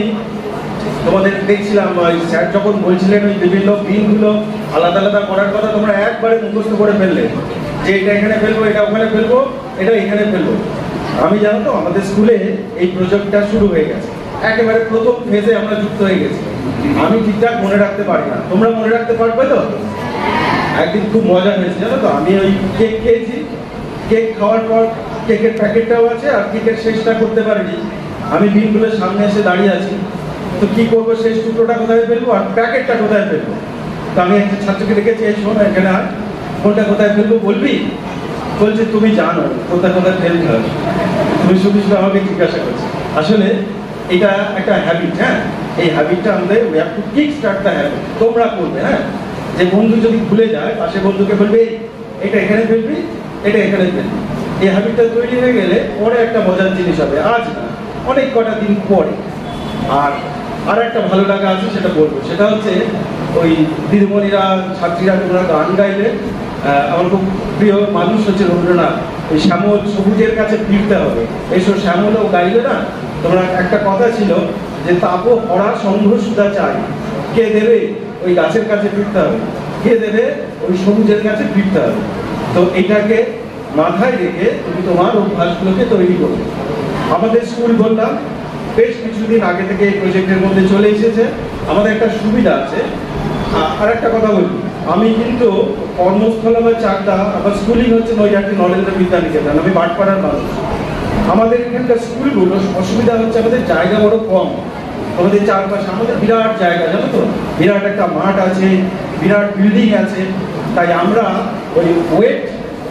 তোমাদের দেখছিলাম স্যার যখন বলছিলেন ওই বিভিন্ন পিনগুলো আলাদা আলাদা করার কথা, তোমরা একবারে মুখস্থ করে ফেললে যে এটা এখানে ফেলবো, এটা ওখানে ফেলবো, এটা এখানে ফেলবো। আমি জানো তো আমাদের স্কুলে এই প্রজেক্টটা শুরু হয়ে গেছে, একেবারে প্রথম ফেজে আমরা যুক্ত হয়ে গেছি। আমি ঠিকঠাক মনে রাখতে পারি না, তোমরা মনে রাখতে পারবে তো? একদিন খুব মজা হয়েছে জানো তো, আমি ওই কেক খেয়েছি, কেক খাওয়ার পর কেকের প্যাকেটটাও আছে আর কেকের শেষটা করতে পারিনি। আমি বিনগুলোর সামনে এসে দাঁড়িয়ে আছি, তো কি করবো, শেষ টুকরোটা কোথায় ফেলবো আর প্যাকেটটা কোথায় ফেলবো। তো আমি একটা ছাত্রকে ডেকেছি, এই শোনো এখানে আর কোনটা কোথায় ফেলবো বলবি? বলছে তুমি জানো কোথায় কোথায় ফেলতে হবে, তুমি শুধু শুধু আমাকে জিজ্ঞাসা করছো। আসলে এটা একটা হ্যাবিট, হ্যাঁ, এই হ্যাবিটটা আমাদের we have to kick start the habit. তোমরা করবে, হ্যাঁ, যে বন্ধু যদি ভুলে যায় পাশে বন্ধুকে বলবে এটা এখানে ফেলবি, এটা এখানে ফেলবি। এই হ্যাবিটটা তৈরি হয়ে গেলে পরে একটা মজার জিনিস হবে, আজ না অনেক কটা দিন পরে। আর একটা ভালো লাগা আছে, সেটা বলবো। সেটা হচ্ছে ওই দিদিমণিরা, ছাত্রীরা তোমরা গান গাইলে, আমার খুব প্রিয় মানুষ হচ্ছে রবীন্দ্রনাথ, ওই শ্যামল সবুজের কাছে ফিরতে হবে, এইসব শ্যামলও গাইলে না। তোমরা একটা কথা ছিল যে তাপ হরা সংঘ সুধা চাই, কে দেবে? ওই গাছের কাছে ফিরতে হবে, কে দেবে? ওই সবুজের কাছে ফিরতে হবে। তো এটাকে মাথায় রেখে তুমি তোমার অভ্যাসগুলোকে তৈরি করবে। আমাদের স্কুল বললাম বেশ কিছুদিন আগে থেকে এই প্রজেক্টের মধ্যে চলে এসেছে। আমাদের একটা সুবিধা আছে। আর একটা কথা বলি, আমি কিন্তু কর্মস্থল বা চাকদা, আমার স্কুলিং হচ্ছে নৈহাটি নরেন্দ্র বিদ্যানিকেতন, আমি বাটপাড়ার মানুষ। আমাদের এখানকার স্কুলগুলো অসুবিধা হচ্ছে আমাদের জায়গা বড় কম। আমাদের চারপাশে আমাদের বিরাট জায়গা, জানো তো, বিরাট একটা মাঠ আছে, বিরাট বিল্ডিং আছে। তাই আমরা ওই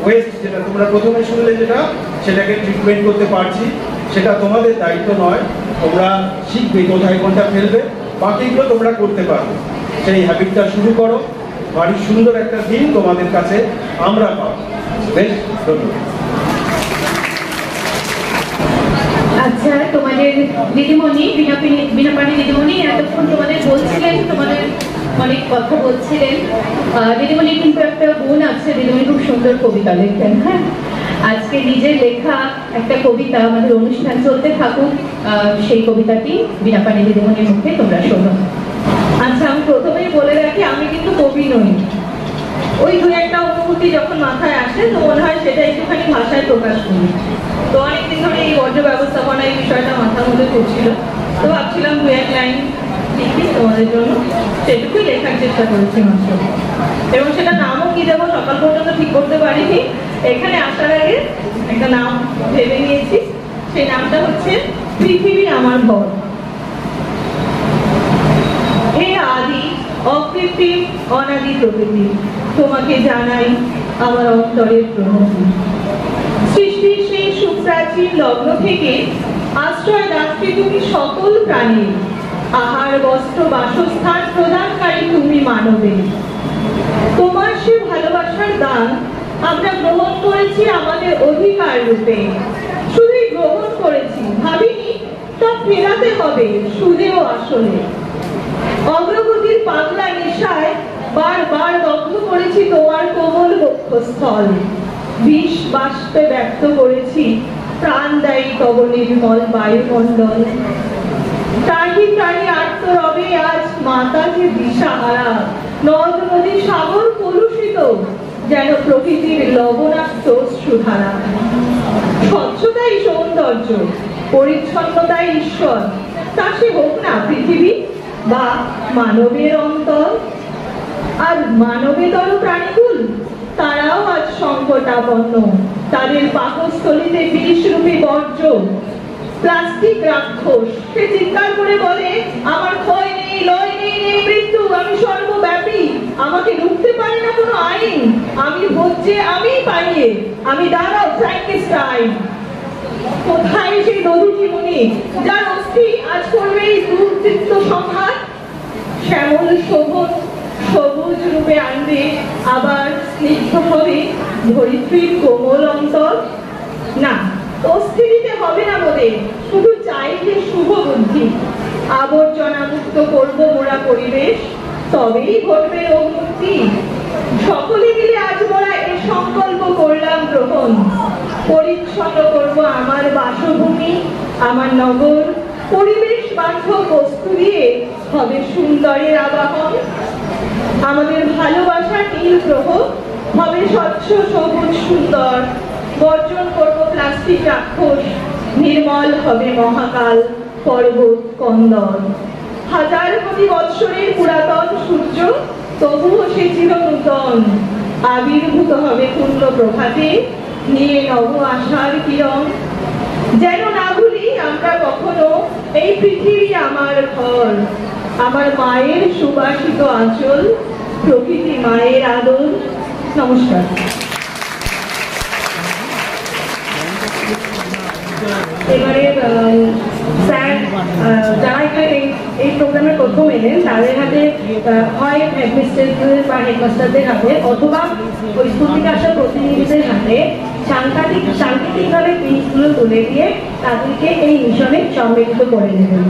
ওয়েস্ট যেটা তোমরা প্রথমে শুনলে যেটা, সেটাকে ট্রিটমেন্ট করতে পারছি। সেটা তোমাদের দায়িত্ব নয়, তোমরা শিখবে কোথায় কোনটা ফেলবে, বাকিগুলো তোমরা করতে পারবে। সেই হ্যাবিটটা শুরু করো, বাড়ির সুন্দর একটা দিন তোমাদের কাছে আমরা পাবো। বেশ, ধন্যবাদ। আচ্ছা, তোমাদের দিদিমণি বিনাপানি দিদিমণি এতক্ষণ তোমাদের বলছিলেন, তোমাদের অনেক কথা বলছিলেন। দিদিমণি কিন্তু একটা গুণ আছে, দিদিমণি খুব সুন্দর কবিতা লেখেন। হ্যাঁ, আজকে নিজের লেখা একটা কবিতা, আমাদের অনুষ্ঠান চলতে থাকুক, সেই কবিতাটি বিনাপানি দিদিমণির মুখে তোমরা শোনো। আচ্ছা, আমি প্রথমেই বলে রাখি আমি কিন্তু কবি নই। ওই দু একটা অনুভূতি যখন মাথায় আসে তো মনে হয় সেটা একটুখানি ভাষায় প্রকাশ করি। তো অনেকদিন ধরে এই বর্জ্য ব্যবস্থাপনা এই বিষয়টা মাথার মধ্যে করছিল, তো ভাবছিলাম দু এক লাইন লিখি তোমাদের জন্য, সেটুকুই লেখার চেষ্টা করেছি মাত্র। এবং সেটা নামও কি দেবো সকাল পর্যন্ত ঠিক করতে পারিনি। এখানে আসার আগে একটা নাম ভেবে নিয়েছি, সেই নামটা হচ্ছে পৃথিবী আমার ঘর। হে আদি অকৃত্রিম অনাদি প্রকৃতি, তোমাকে জানাই আমার অন্তরের প্রণতি। সৃষ্টির সেই সুপ্রাচীন লগ্ন থেকে আশ্রয় দাত্রী তুমি সকল প্রাণী, আহার বস্ত্র বাসস্থান প্রদানকারী তুমি মানবে। তোমার সে ভালোবাসার দান আমরা গ্রহণ করেছি আমাদের অধিকার রূপে। শুধুই গ্রহণ করেছি, ভাবিনি তা ফেরাতে হবে সুদেও আসলে। অগ্রগতির পাগলা নেশায় বারবার দগ্ধ করেছি তোমার কোমল বক্ষস্থল, বিষ বাষ্পে ব্যক্ত করেছি প্রাণদায়ী তব নির্মল বায়ুমণ্ডল। প্রাণী প্রাণী আত্মরবে আজ মাতা যে দিশাহারা, নদ নদী সাগর কলুষিত যেন প্রকৃতির লবণাক্ত সুধারা। স্বচ্ছতাই সৌন্দর্য, পরিচ্ছন্নতাই ঈশ্বর, তা সে হোক না পৃথিবী বা মানবের অন্তর। আর মানবেতর প্রাণীকুল তারাও আজ সংকটাপন্ন, তাদের পাকস্থলীতে বিষরূপী বর্জ্য, প্লাস্টিক রাক্ষস। সে চিৎকার করে বলে, আমার ক্ষয় নেই, লয় নেই, নেই মৃত্যু, আমি সর্বব্যাপী, আমাকে রুখতে পারে না কোনো আইন, আমি হচ্ছে আমি পাইয়ে, আমি দাঁড়াও ফ্র্যাঙ্কেস্টাইন। কোথায় সেই দধিচি মুনি যার অস্থি আজ করবে এই দুর্বৃত্ত সংঘাত? শ্যামল শোভন সবুজ রূপে আনবে আবার স্নিগ্ধ হবে ধরিত্রীর কোমল অন্তর। না, অস্থিরিতে হবে না মোদের, শুধু চাইলে শুভ বুদ্ধি। আবর্জনা মুক্ত করবো মোরা পরিবেশ, তবেই ঘটবে রোগ মুক্তি। সকলে মিলে আজ মোরা এ সংকল্প করলাম গ্রহণ, পরিচ্ছন্ন করবো আমার বাসভূমি, আমার নগর, পরিবেশ বান্ধব বস্তু দিয়ে হবে সুন্দরের আবাহন। আমাদের ভালোবাসার নীল গ্রহ হবে স্বচ্ছ সবুজ সুন্দর, বর্জন করবো প্লাস্টিক রাক্ষস, নির্মল হবে মহাকাল পর্বত কন্দর। হাজার কোটি বৎসরের পুরাতন সূর্য তবুও সে চির নূতন, আবির্ভূত হবে পূর্ণ প্রভাতে নিয়ে নব আশার কিরণ। যেন না ভুলি আমরা কখনো এই পৃথিবী আমার ঘর, আমার মায়ের সুবাসিত আঁচল, প্রকৃতি মায়ের আদর। নমস্কার। এবারে স্যার যারা এখানে এই প্রোগ্রামের প্রথম এলেন তাদের হাতে হয় হেডমিস্ট্রেসদের বা হেডমাস্টারদের হাতে অথবা ওই স্কুল থেকে আসা প্রতিনিধিদের হাতে সাংকেতিকভাবে পিনগুলো তুলে দিয়ে তাদেরকে এই মিশনে সম্মিলিত করে নেবেন।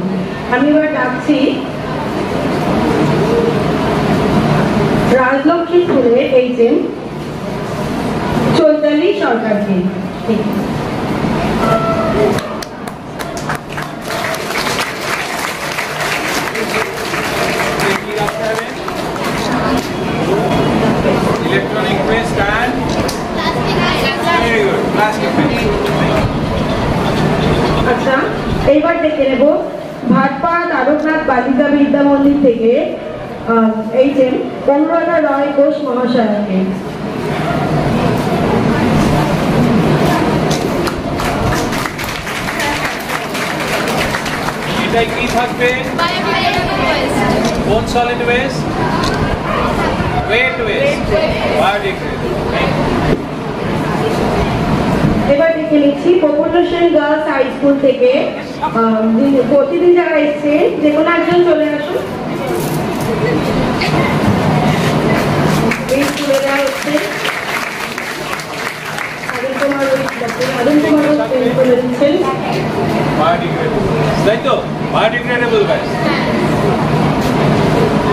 আমি এবার ডাকছি রাজলক্ষ্মী স্কুলের HM চৈতালি সরকারকে। Electronic waste and very good. Plastic waste. আচ্ছা, এইবার দেখে নেব ভাটপাড়া তারকনাথ বালিকা বিদ্যা মন্দির থেকে HM অনুরাধা রয় ঘোষ মহাশয়কে। এটাই কি থাকবে? কোন solid waste? Wet waste, biodegradable. এবার দেখে নিচ্ছি Prafulla Sen girls high school থেকে প্রতিদিন যারা এসছে যে কোনো একজন চলে আসুন। এই স্কুলে যারা হচ্ছে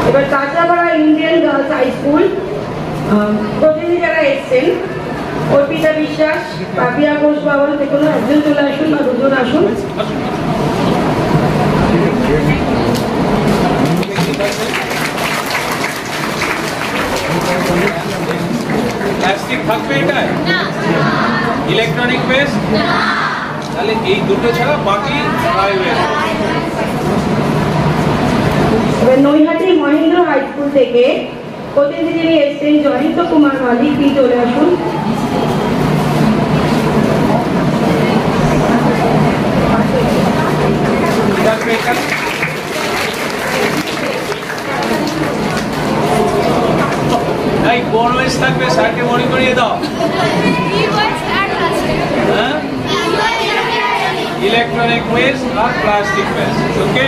এবার Kanchrapara Indian girls high school প্রতিদিন যারা এসছেন অর্পিতা বিশ্বাস, পাপিয়া ঘোষ বাবন, যে কোনো একজন চলে আসুন বা দুজন আসুন। প্লাস্টিক থাকবে এটায়? Electronic West? তাহলে এই দুটো ছাড়া বাকি ড্রাই ওয়েস্ট। এবার নৈহাটি মহেন্দ্র হাই স্কুল থেকে প্রতিনিধি যিনি এসছেন জয়ন্ত কুমার মালিক, তিনি চলে আসুন। কোন ওয়েস্ট থাকবে স্যারকে মনে করিয়ে দাও। ইলেকট্রনিক ওয়েস্ট আর প্লাস্টিক ওয়েস্ট। ওকে,